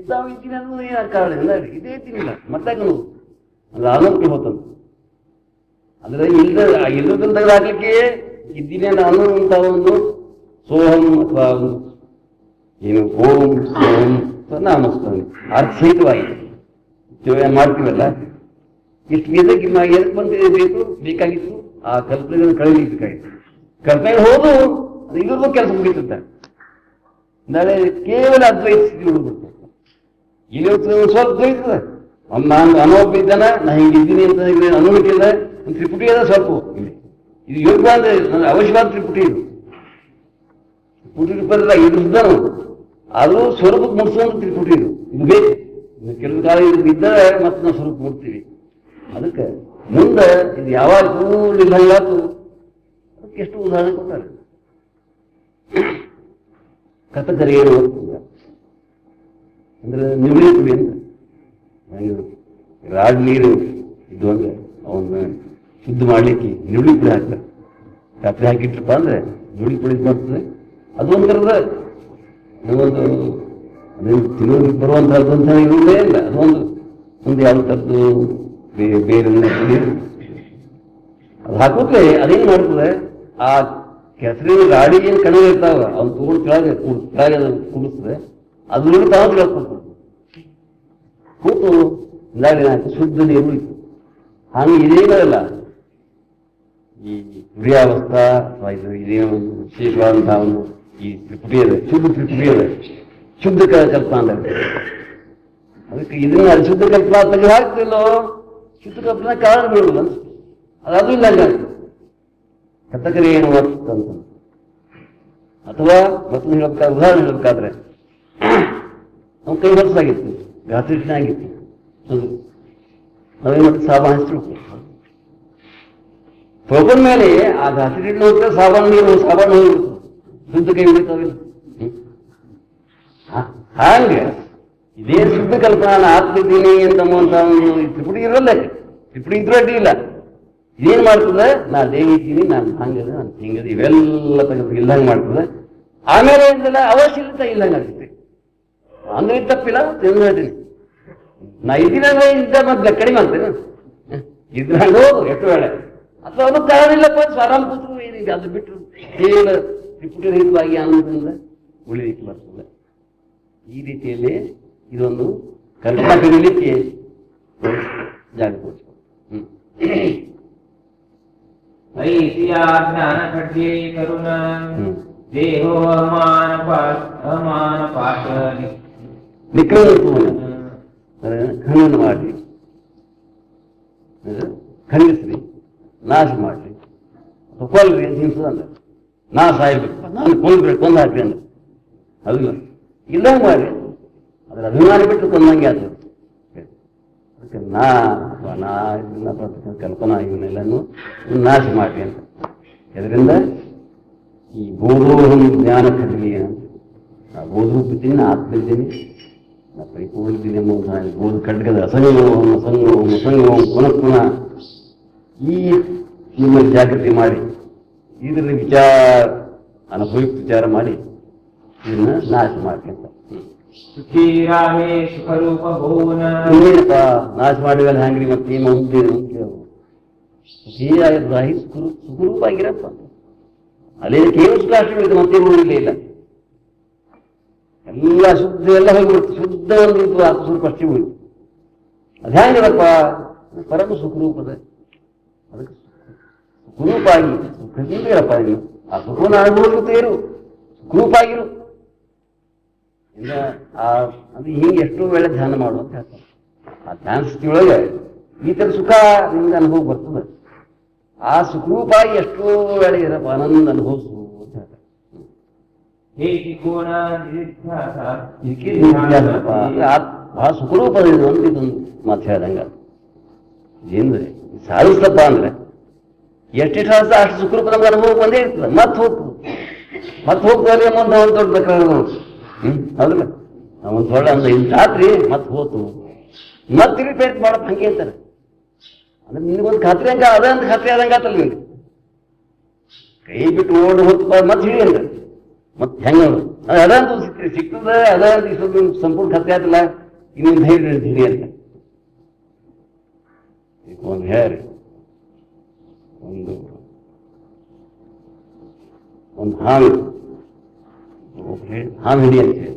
ಇದ್ದಾವ ಇದ್ದೀನಿ ಅನ್ನೋದು ಏನು ಕಾರಣ ಇಲ್ಲ, ಇದೇ ಇದ್ದೀನಿಲ್ಲ ಮತ್ತೆ ಅನ್ನೋದು ಅದು ಆನಂದಕ್ಕೆ ಹೋತಂದು. ಅಂದ್ರೆ ಇಲ್ಲದನ್ನು ತೆಗೆದಾಕ್ಲಿಕ್ಕೆ ಇದ್ದೀನಿ ಅನ್ನುವಂಥ ಒಂದು ಸೋಹಂ ಅಥವಾ ಏನು ಓಂ ಸೋಹಂ ನಾಮಸ್ಮರಣೆ ಅರ್ಥಸಹಿತವಾಗಿ ಮಾಡ್ತೀವಲ್ಲ. ಇಷ್ಟು ಎದಕ್ಕೆ ಬಂದಿದೆ ಬೇಕಾಗಿತ್ತು ಆ ಕಲ್ಪನೆಗಳನ್ನು ಕಳೆಯಬೇಕಾಗಿತ್ತು. ಕಲ್ಪನೆ ಹೋದು ಅದು ಇದ್ರದ್ದು ಕೆಲಸ ಮುಗಿಸುತ್ತೆ. ನಾಳೆ ಕೇವಲ ಅದ್ವೈತ ಸ್ಥಿತಿ ಹುಡುಗ್ಬಿಡ್ತು. ಇಲ್ಲಿ ಸ್ವಲ್ಪ ದ್ವೈತದ ನಾನು ಅನೋಪ ಇದ್ದಾನ, ನಾ ಹಿಂಗಿದ್ದೀನಿ ಅಂತ ಅನುಮತಿಲ್ಲ, ಒಂದು ತ್ರಿಪುಟಿ ಅದ ಸ್ವಲ್ಪ ಇಲ್ಲಿ. ಇದು ಯೋಗ ಅಂದ್ರೆ ಅವಶ್ಯವಾದ ತ್ರಿಪುಟಿ. ಇದು ತ್ರಿಪುಟಿ ರೂಪದ ಇದ್ದಾನು ಅದು ಸ್ವರೂಪಕ್ಕೆ ಮುಟ್ಸುವಂತ ತ್ರಿಪುಟಿ. ಇದು ಬೇಕು. ಕೆಲವು ಕಾಲ ಇದು ಇದ್ದರೆ ಮತ್ತೆ ನಾವು ಸ್ವರೂಪ ಮುಟ್ತೀವಿ. ಅದಕ್ಕೆ ಮುಂದೆ ಇದು ಯಾವಾಗ ಪೂರ್ಣ ಹಂಗಾತು ಅದಕ್ಕೆ ಎಷ್ಟು ಉದಾಹರಣೆ ಕೊಡ್ತಾರೆ. ಕಥಕರಿಯರು ಅಂದ್ರೆ ನಿವಳಿ ಕುಡಿ ಅಂತ ರಾಡ್ ನೀರು ಇದು ಅಂದ್ರೆ ಅವನ್ನ ಶುದ್ಧ ಮಾಡ್ಲಿಕ್ಕೆ ನಿವಳಿ ಪುಡಿ ಹಾಕ್ತಾರೆ. ರಾತ್ರಿ ಹಾಕಿಟ್ರಪ್ಪ ಅಂದ್ರೆ ನಿವಳಿ ಪುಡಿ ಬರ್ತದೆ. ಅದೊಂಥರದ ಒಂದು ಅದೇನು ತಿನ್ನೋದಕ್ಕೆ ಬರುವಂತಹದ್ದು ಅಂತ ಇರುವುದೇ ಇಲ್ಲ. ಅದೊಂದು ಯಾವ ಥರದ್ದು ಬೇರೆ ಪುಡಿ ಅದು ಹಾಕೋಕೆ ಅದೇನು ಮಾಡ್ತದೆ, ಆ ಕೆಸರಿನ ಗಾಡಿ ಏನು ಕಡಿಮೆ ಇರ್ತಾವ ಅವ್ನು ತಗೊಂಡು ಕೆಳಗೆ ಕೂಡಿಸ್ತದೆ. ಅದ್ರೊಳಗೆ ತಾವು ತಿಳ್ಕೊಳ್ತಾರೆ ಕೂತು ಗಾಡಿ ಹಾಕಿ ಶುದ್ಧ ನೀರು ಇತ್ತು. ಹಾಗೆ ಇದೇನಲ್ಲ ಈ ಕ್ರಿಯಾವಸ್ಥಾ ಅಥವಾ ಇದೇ ಒಂದು ವಿಶೇಷವಾದಂತಹ ಒಂದು ಈ ತ್ರಿಪುಟಿ ಅದ, ಶುದ್ಧ ತ್ರಿಪುಟಿ ಅದ, ಶುದ್ಧ ಕಲ್ಪನಾ ಅಂತ. ಅದಕ್ಕೆ ಇದನ್ನ ಶುದ್ಧ ಕಲ್ಪನಾ ತೆಗೆದು ಹಾಕ್ತಿಲ್ಲೋ ಶುದ್ಧ ಕಲ್ಪನಾ ಕಾರಣ ಬೀಳುವುದು ಅನ್ಸುತ್ತೆ. ಅದು ಇಲ್ಲ ಕಥಕರಿ ಏನು ಅಂತ. ಅಥವಾ ಮತ್ತೊಂದು ಹೇಳ್ಬೇಕಾದ್ರೆ ಉದಾಹರಣೆ ಹೇಳ್ಬೇಕಾದ್ರೆ ನಾವು ಕೈ ಹೊರಸಾಗಿತ್ತು, ಗಾತ್ರಿಷ್ಣ ಆಗಿತ್ತು. ನಾವೇನು ಮತ್ತೆ ಸಾಬ ಹಂಚ್ತಿಳ್ಕೊ ತೊಳ್ಕೊಂಡ ಮೇಲೆ ಅದು ಹಸಿರಿಟ್ಟು ಹೋಗ್ತದೆ, ಸಾಬಾನು ನೀರು ಸಾಬಾನು ಹೋಗಿರ್ತದೆ, ಶುದ್ಧ ಕೈ ಉಳಿತಾವಿಲ್ಲ. ಹಾಗೆ ಇದೇ ಶುದ್ಧ ಕಲ್ಪನಾ ನಾನು ಆತ್ಮಿದ್ದೀನಿ ಅಂತಂಬಂತ ತ್ರಿಪುಡಿ ಇರಲ್ಲ, ತ್ರಿಪುಡಿ ಇದ್ರೂ ಅಡ್ಡಿ ಇಲ್ಲ. ಇದೇನ್ ಮಾಡ್ತದೆ, ನಾ ದೇವಿ ಇದ್ದೀನಿ, ನಾನು ಹಂಗದ ನಾನು ಹಿಂಗದ ಇವೆಲ್ಲ ತೆಗೆದು ಇಲ್ಲಂಗೆ ಮಾಡ್ತದೆ. ಆಮೇಲೆ ಏನಿಲ್ಲ ಅವಶ್ಯಕತೆ ಇಲ್ಲಂಗೆ ಆಗ್ತೈತಿ. ಅಂದ್ರೆ ತಪ್ಪಿಲ್ಲ ಎಂದು ಹೇಳ್ತೀನಿ. ನಾ ಇದ್ದಿನ ಇದ್ದ ಮೊದ್ಲ ಕಡಿಮೆ ಆಗ್ತೇನೆ ಇದ್ರಾಗ ಎಷ್ಟು ವೇಳೆ ಅಥವಾ ಅದು ಕಾರಣಿಲ್ಲಪ್ಪ ಆರಾಮ್ ಕೂತ್ರು ಏನಿದೆ, ಅದು ಬಿಟ್ಟರು ಕೇವಲ ತ್ರಿಪುಟಿ ರಹಿತವಾಗಿ ಆನಂದದಿಂದ ಉಳಿಲಿಕ್ಕೆ ಬರ್ತದೆ. ಈ ರೀತಿಯಲ್ಲಿ ಇದೊಂದು ಕಲ್ಪನಾ ಕರೀಲಿಕ್ಕೆ ಜಾಗ ಕೊಡ್ತು. ಜ್ಞಾನ ಖಡ್ಗೇ ಕರುಣ ದೇಹೋ ಅಮಾನ ಪಾಶ ನಿಕ್ರಮವನ್ನು ಖಂಡನ ಮಾಡಿ ಖಂಡಿಸ್ರಿ, ನಾಶ ಮಾಡ್ರಿ, ಕೊಲ್ರಿ ಅಂತ ಹಿಂಸದಂದ್ರೆ ನಾ ಸಾಯ್ಬೇಕು, ನಾನು ಕೊಂದು ಹಾಕ್ರಿ ಅಂದ್ರೆ ಅದಿಲ್ಲ. ಇಲ್ಲಂಗೆ ಮಾಡಿ ಅದ್ರ ಅಭಿಮಾನ ಬಿಟ್ಟು ಕೊಂದಂಗೆ ಆಗ್ತದೆ. ಅದಕ್ಕೆ ನಾ ಇದನ್ನ ಬರ್ತಕ್ಕಂಥ ಕಲ್ಪನಾ ಇವನ್ನೆಲ್ಲನೂ ನಾಶ ಮಾಡ್ರಿ ಅಂತ. ಇದರಿಂದ ಈ ಬೋಧೋಹಂ ಜ್ಞಾನ ಖಡ್ಗೀಯ, ಆ ಬೋಧರೂಪಿದ್ದೀನಿ, ಆತ್ಮಿದ್ದೀನಿ, ನಾ ಪರಿಪೂರ್ಣಿದ್ದೀನಿ ಎಂಬುದು ಬೋಧ ಖಡ್ಗದ ಅಸಂಗಮೋಹಂ ಅಸಂಗಮೋಹಂ ಅಸಂಗಮೋಹಂ ಪುನಃ ಪುನಃ ಈ ನಿಮ್ಮಲ್ಲಿ ಜಾಗೃತಿ ಮಾಡಿ ಇದರಲ್ಲಿ ಅನುಭವಿಕ ವಿಚಾರ ಮಾಡಿ ಇದನ್ನ ನಾಶ ಮಾಡ್ಕೊಂತ ಇನ್ನೇನಪ್ಪ ನಾಶ ಮಾಡಿದ್ರೆ ಹ್ಯಾಂಗ್ರಿ ಮತ್ತೆ ಸುಖಿಯಾಗಿ ಸುಖರೂಪ ಆಗಿರಪ್ಪ. ಅಲ್ಲೇ ಕೇವಲ ಸುಖಾಶ್ರಮ ಮತ್ತೆ ನೋಡಿಲ್ಲ ಇಲ್ಲ, ಎಲ್ಲ ಶುದ್ಧ ಎಲ್ಲ ಹೋಗ್ಬಿಡುತ್ತೆ. ಶುದ್ಧ ಒಂದು ಆತ್ಮಸ್ವರೂಪ ಅಷ್ಟೇ ಹೋಯ್ತು. ಅದು ಹ್ಯಾಂಗಿರಪ್ಪ ಪರಮ ಸುಖರೂಪದ, ಅದಕ್ಕೆ ಸುಖರೂಪ ಆಗಿ ಸುಖದಿಂದಿರಪ್ಪ ನೀವು ಆ ಸುಖವನ್ನು ಅನುಭವಿಸುತ್ತೇರು, ಸುಖರೂಪ ಆಗಿರು. ಈಗ ಅದು ಹೀಗೆ ಎಷ್ಟೋ ವೇಳೆ ಧ್ಯಾನ ಮಾಡು ಅಂತ ಹೇಳ್ತಾರೆ. ಆ ಧ್ಯಾನ ಸ್ಥಿತಿಯೊಳಗೆ ಈ ಥರ ಸುಖ ನಿಮ್ಗೆ ಅನುಭವ ಬರ್ತದೆ. ಆ ಸುಖರೂಪಾಗಿ ಎಷ್ಟೋ ವೇಳೆ ಇರಪ್ಪ ಆನಂದ ಅನುಭವಿಸು ಅಂತ ಹೇಳ್ತಾರೆ. ಬಹಳ ಸುಖರೂಪದ ಒಂದು ಇದೊಂದು ಮಾತು ಹೇಳ್ದಂಗ ಏನ್ರಿ ಸಾಧಿಸ್ತಪ್ಪ ಅಂದ್ರೆ ಎಷ್ಟೆಷ್ಟು ಸಾಧಿಸ್ತ ಅಷ್ಟು ಸುಖರೂಪ ನಮ್ಗೆ ಅನುಭವ ಬಂದೇ ಇರ್ತದೆ. ಮತ್ತೆ ಹೋಗ್ತಾರೆ ಮುಂದೆ ಒಂದು ದೊಡ್ಡ ಬೇಕಾದ್ರು ಹೌದಲ್ಲ, ಒಂದು ದೊಡ್ಡ ಅಂದ್ರೆ ಇನ್ನು ರಾತ್ರಿ ಮತ್ತೆ ಹೋತು ಮತ್ತೆ ರಿಪೇರ್ ಮಾಡೋದು ಹಂಗೆ ಅಂತಾರೆ. ಅಂದ್ರೆ ನಿನಗೊಂದು ಖಾತ್ರಿ ಹಂಗ ಅದ ಅಂತ ಖಾತ್ರಿ ಆದಂಗೆ ಆತಲ್ಲ ನಿನ್ಗೆ. ಕೈ ಬಿಟ್ಟು ಓಡಿ ಹೊತ್ತು ಮತ್ತೆ ಹಿಡಿ ಅಂತ ಮತ್ತೆ ಹೆಂಗ ಅದಂತೂ ಸಿಗ್ತದ, ಅದಂತ ಇಷ್ಟೊಂದು ಸಂಪೂರ್ಣ ಖಾತ್ರಿ ಆಯ್ತಲ್ಲ, ಇನ್ನೊಂದು ಧೈರ್ಯ ಹಿಡಿ ಅಂತ ಒಂದು ಹೇಳಿ ಒಂದು ಹಾವು ಹಿಡಿ ಅಂತ ಹೇಳಿ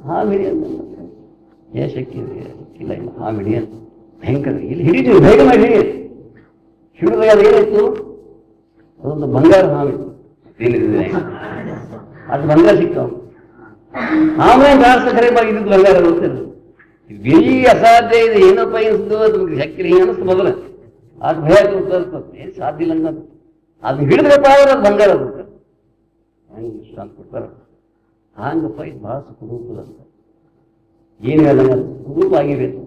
ಹಾವು ಹಿಡಿ ಅಂತ ಶಕ್ತಿ ಇಲ್ಲ ಇಲ್ಲ ಹಾವು ಹಿಡಿ ಅಂತ ಭಯಂಕರ ಇಲ್ಲಿ ಹಿಡಿತೀವಿ ಬೇಗ ಮಾಡಿ ಹಿಡಿದಾಗ ಅದು ಏನಾಯ್ತು, ಅದೊಂದು ಬಂಗಾರ ಹಾವಿತ್ತು. ಏನಿದೆ ಅದು ಬಂಗಾರ ಸಿಕ್ತಾವ. ಆಮೇಲೆ ಜಾಸ್ತಿ ಖರೆ ಮಾಡಿದ್ದು ಬಂಗಾರ ಗೊತ್ತಿಲ್ಲ. ಬಿಳಿ ಅಸಾಧ್ಯ ಇದೆ, ಏನಪ್ಪ ಎನಿಸ್ದು ಅದು ಶಕ್ತಿ ಹಿಂಗೆ ಅನಿಸ್ತು ಮೊದಲ. ಅದು ಭಯ ಏನು ಸಾಧ್ಯ ಇಲ್ಲ ಅಂತ ಅದು ಹಿಡಿದ್ರಪ್ಪ ಆದ್ರೆ ಅದು ಬಂಗಾರ ಅದು ಹಂಗೆ ಇಷ್ಟ ಅಂತ ಕೊಡ್ತಾರ. ಹಂಗಪ್ಪ ಇದು ಭಾಳ ಸುಖರೂಪದಂತ ಏನು ಹೇಳ್ದಂಗ ಸುಖರೂಪ ಆಗಿರಬೇಕು.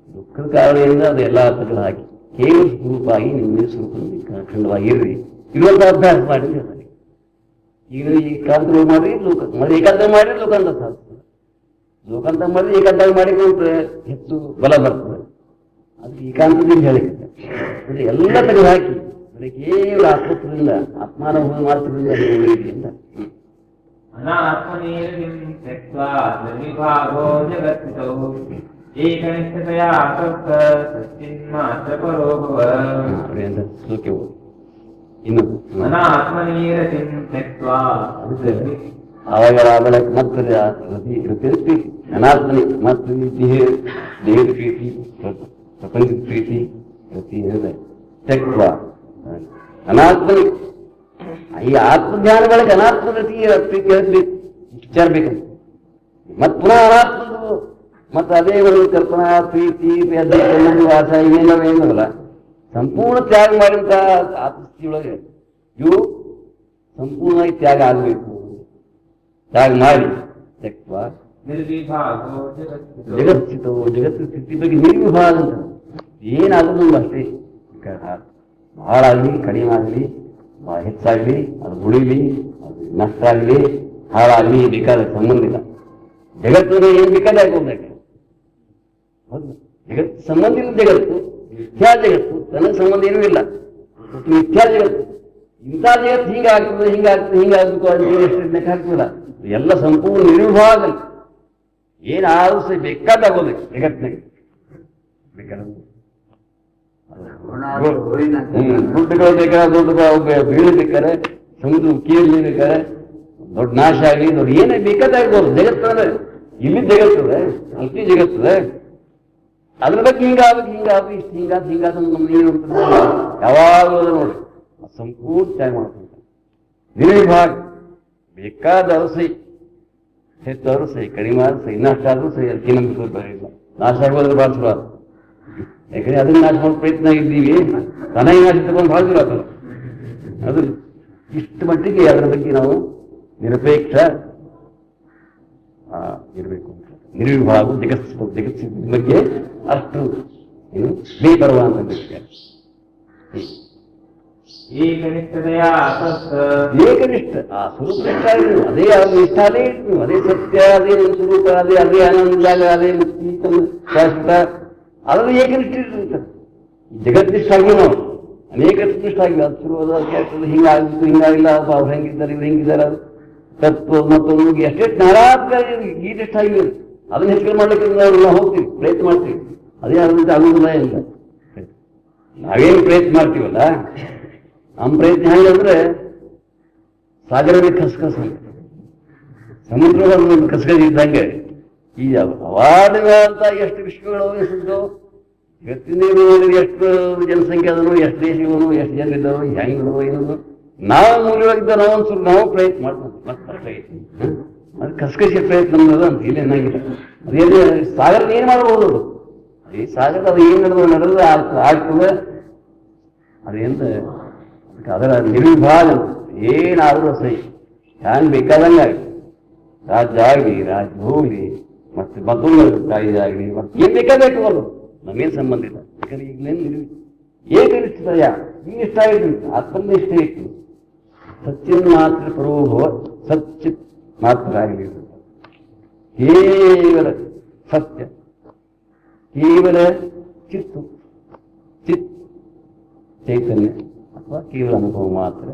ದುಃಖದ ಕಾರಣದಿಂದ ಅದೆಲ್ಲ ತೆಗೆದು ಹಾಕಿ ಕೇವಲ ಸ್ವರೂಪ ಆಗಿ ನಿಮ್ಮ ಸ್ವರೂಪದಲ್ಲಿ ಖಂಡವಾಗಿರ್ರಿ ಇರುವಂಥ ಅಭ್ಯಾಸ ಮಾಡಿ ಹೇಳ್ತಾರೆ. ಈಗ ಈ ಏಕಾಂತ ಮಾಡಿ ಮತ್ತೆ ಏಕಾಂತ ಮಾಡಿದ್ರೆ ಲೋಕಾಂತ ಸಾಧಿಸ್ತದೆ. ಲೋಕಾಂತ ಮಾಡಿದ್ರೆ ಏಕಾಂತ ಮಾಡಿಕೊಂಡ್ರೆ ಹೆಚ್ಚು ಬಲ ಬರ್ತದೆ. ಅದು ಏಕಾಂತದಿಂದ ಹೇಳಿಕೆ ಎಲ್ಲ ತೆಗೆದು ಹಾಕಿ ಕೇವಲ ಆತ್ಮತ್ವದಿಂದ ಆತ್ಮಾನುಭವ ಮಾಡ್ತಿದ್ರಿಂದ ಅಂತ ಅವಾಗ ಮತ್ತೆ ಅನಾತ್ಮನಿ ಮತ್ತು ದೇಹದ ಪ್ರೀತಿ ಪ್ರಪಂಚದ ಪ್ರೀತಿ ಪ್ರತಿ ತೆಕ್ವ ಅನಾತ್ಮನಿ ಈ ಆತ್ಮಜ್ಞಾನಗಳಿಗೆ ಅನಾತ್ಮ ಪ್ರೀತಿ ಹೇಳ್ಬೇಕು ವಿಚಾರ ಬೇಕಂತ ಮತ್ ಪುನಃ ಅನಾತ್ಮದು ಮತ್ತು ಅದೇ ಒಂದು ಕಲ್ಪನಾ ಪ್ರೀತಿ ವಾಸ ಏನಲ್ಲ ಸಂಪೂರ್ಣ ತ್ಯಾಗ ಮಾಡಿದಂತ ಆತ್ಮಸ್ಥಿತಿಯೊಳಗೆ ಇವು ಸಂಪೂರ್ಣವಾಗಿ ತ್ಯಾಗ ಆಗಬೇಕು. ತ್ಯಾಗ ಮಾಡಿ ತೆಕ್ವ ಜಗತ್ಸ್ಥಿತವು ಜಗತ್ತಿನ ಸ್ಥಿತಿ ಬಗ್ಗೆ ನಿರ್ವಿಭಾಗ ಅಂತ ಏನಾಗೋದು ಅಷ್ಟೇ ಬಹಳ ಆಗಲಿ ಕಡಿಮೆ ಆಗಲಿ ಹೆಚ್ಚಾಗಲಿ ಅದು ಉಳಿಲಿ ಅದು ನಷ್ಟ ಆಗಲಿ ಹಾಳಾಗಲಿ ಬೇಕಾದ ಸಂಬಂಧ ಇಲ್ಲ. ಜಗತ್ತು ಏನು ಬೇಕಾದ ಆಗೋದಕ್ಕೆ ಹೌದು. ಜಗತ್ತು ಸಂಬಂಧ ಇಲ್ಲ. ಜಗತ್ತು ಮಿಥ್ಯಾ ಜಗತ್ತು, ತನಗೆ ಸಂಬಂಧ ಏನೂ ಇಲ್ಲ. ಮಿಥ್ಯಾ ಜಗತ್ತು. ಇಂಥ ಜಗತ್ತು ಹಿಂಗಾಗ್ತದೆ ಹಿಂಗಾಗಬೇಕು ಅಂತ ಎಷ್ಟು ಲೆಕ್ಕ ಹಾಕ್ತಿಲ್ಲ. ಎಲ್ಲ ಸಂಪೂರ್ಣ ನಿರ್ವಿಭಾಗ. ಏನಾದ್ರೂ ಸಹ ಬೇಕಾದಾಗೋದಕ್ಕೆ ಜಗತ್ತಿನಾಗ ಬೇಕಾದ ದುಡ್ಡುಗಳು ಬೇಕಾದ್ರೆ ದೊಡ್ಡ ಬೀಳಬೇಕಾರೆ ಸಮುದ್ರ ಕೇಳಬೇಕಾರೆ ದೊಡ್ಡ ನಾಶ ಆಗಲಿ ದೊಡ್ಡ ಏನೇ ಬೇಕಾದಾಗ್ಬೋದು. ಜಗತ್ತಂದ್ರೆ ಇಲ್ಲಿ ಜಗತ್ತದೆ, ಅಲ್ಲಿ ಜಗತ್ತದೆ. ಅದ್ರ ಬಗ್ಗೆ ಹಿಂಗಾಗ್ಬೇಕು ಇಷ್ಟು ಹಿಂಗಾದ ನಮ್ಗೆ ಏನು ಯಾವಾಗಲೂ ಅದ ನೋಡ್ರಿ ಸಂಪೂರ್ಣ ತ್ಯಾಗ ಮಾಡ್ಕೊಂತ ನಿರ್ವಿಭಾಗ. ಬೇಕಾದವರು ಸೈ ಹೆಚ್ಚವರು ಸೈ ಕಡಿಮೆ ಆದ್ರೂ ಸೈ ನಷ್ಟ ಆದ್ರೂ ಸೈ ಅದಕ್ಕೆ ನಮ್ಗೆ ಬರಲಿಲ್ಲ. ನಾಶ ಆಗೋದ್ರೆ ಭಾಳ ಚಲೋ. ಯಾಕಂದ್ರೆ ಅದನ್ನ ನಾಶ ಮಾಡೋ ಪ್ರಯತ್ನ ಇದ್ದೀವಿ, ತನಗೆ ನಾಶ ತಗೊಂಡು ಭಾಳ ಚಲೋ ಆಗ್ತದೆ. ಅದು ಇಷ್ಟು ಮಟ್ಟಿಗೆ ಅದರ ಬಗ್ಗೆ ನಾವು ನಿರಪೇಕ್ಷ ಇರಬೇಕು ಅಂತ. ನಿರ್ವಿಭಾಗ ಜಗತ್ತಿನ ಬಗ್ಗೆ ಅಷ್ಟು ಏನು ಬೇಪರ್ವ ಅಂತ ಏಕನಿಷ್ಠ ಆ ಸ್ವರೂಪ ಇಷ್ಟ ಆಗಿದ್ರು ಅದೇ ಇಷ್ಟ ಅದೇ ಇಟ್ಟು ಅದೇ ಸತ್ಯ ಅದೇ ಸ್ವರೂಪ ಅದೇ ಆನಂದ ಅದೇ ಮುಕ್ತಿ ಶಾಶ್ವತ ಅದನ್ನು ಏಕನಿಷ್ಠ ಇರ್ತಾರೆ. ಜಗತ್ತಿಷ್ಟ ಆಗಿ ನಾವು ಅನೇಕ ನಿಷ್ಠ ಆಗಿಲ್ಲ. ಅದು ಶುರುವಾದ ಹಿಂಗಾಗಿತ್ತು ಹಿಂಗಾಗಿಲ್ಲ, ಅವ್ರು ಹೆಂಗಿದ್ದಾರೆ ಇವ್ರು ಹೆಂಗಿದ್ದಾರೆ, ಅದು ತತ್ವ ಮತ್ತೊಂದು ಎಷ್ಟೆಷ್ಟು ನಾರಾತ್ಮಕ ಗೀತಿಷ್ಟ ಆಗಿಲ್ಲ. ಅದನ್ನ ಹೆಚ್ಚು ಮಾಡ್ಲಿಕ್ಕೆ ನಾವು ಹೋಗ್ತೀವಿ, ಪ್ರಯತ್ನ ಮಾಡ್ತೀವಿ. ಅದೇ ಅದರಿಂದ ಆಗುವುದಿಲ್ಲ ಇಲ್ಲ. ನಾವೇನು ಪ್ರಯತ್ನ ಮಾಡ್ತೀವಲ್ಲ ನಮ್ಮ ಪ್ರಯತ್ನ ಹೆಂಗಂದ್ರೆ ಸಾಗರವೇ ಕಸಕಸ, ಸಮುದ್ರವನ್ನು ಕಸಕಸ ಇದ್ದಂಗೆ ಈ ಅವಾರ್ಡ್ಗಳಂತ ಎಷ್ಟು ವಿಶ್ವಗಳು ಎಷ್ಟಿದ್ದೋ ಇವತ್ತಿನ ಎಷ್ಟು ಜನಸಂಖ್ಯೆ ಅದನ್ನು ಎಷ್ಟು ದೇಶಗಳು ಎಷ್ಟು ಜನ ಇದ್ದಾರೋ ಹೆಂಗಿರೋ ಏನೋ ನಾವು ಮೂಲವಾಗಿದ್ದ ನಾವು ಪ್ರಯತ್ನ ಮಾಡ್ಬೋದು. ಮತ್ತೆ ಅದು ಕಸಕಸಿ ಪ್ರಯತ್ನ ಅನ್ನೋದು ಅಂತ ಇಲ್ಲಿ ಏನಾಗಿಲ್ಲ. ಅದೇನು ಸಾಗರದ ಏನು ಮಾಡ್ಬೋದು, ಈ ಸಾಗರ ಅದು ಏನು ನಡೆದು ಆಗ್ತದೆ ಅದೇಂತ ಅದರ ನಿರ್ವಿಭಾಗ ಏನಾದರೂ ಸಹಿ ಹ್ಯಾಂಗ್ ಬೇಕಾದಂಗೆ ಆಗಲಿ, ರಾಜ್ಯ ಆಗಲಿ ರಾಜ್ಯ ಹೋಗಲಿ ಮತ್ತೆ ಮತ್ತೊಂದು ಕಾಯ್ದೆ ಆಗಲಿ ಮತ್ತೆ ಏನ್ ಬೇಕಾಗಬೇಕು ಅವರು ನಮಗೇನು ಸಂಬಂಧ ಇಲ್ಲ. ಯಾಕಂದ್ರೆ ಈಗಲೇನು ಏಕನಿಷ್ಠ ಈಗ ಇಷ್ಟ ಆಗಿತ್ತು ಆತ್ಮನಿಷ್ಠ ಇತ್ತು. ಸಚ್ಚಿನ್ ಮಾತ್ರ ಪರೋಭವ ಸಚ್ಚಿತ್ ಮಾತ್ರ ಆಗಲಿ. ಕೇವಲ ಸತ್ಯ, ಕೇವಲ ಚಿತ್ತು, ಚೈತನ್ಯ ಅಥವಾ ಕೇವಲ ಅನುಭವ ಮಾತ್ರ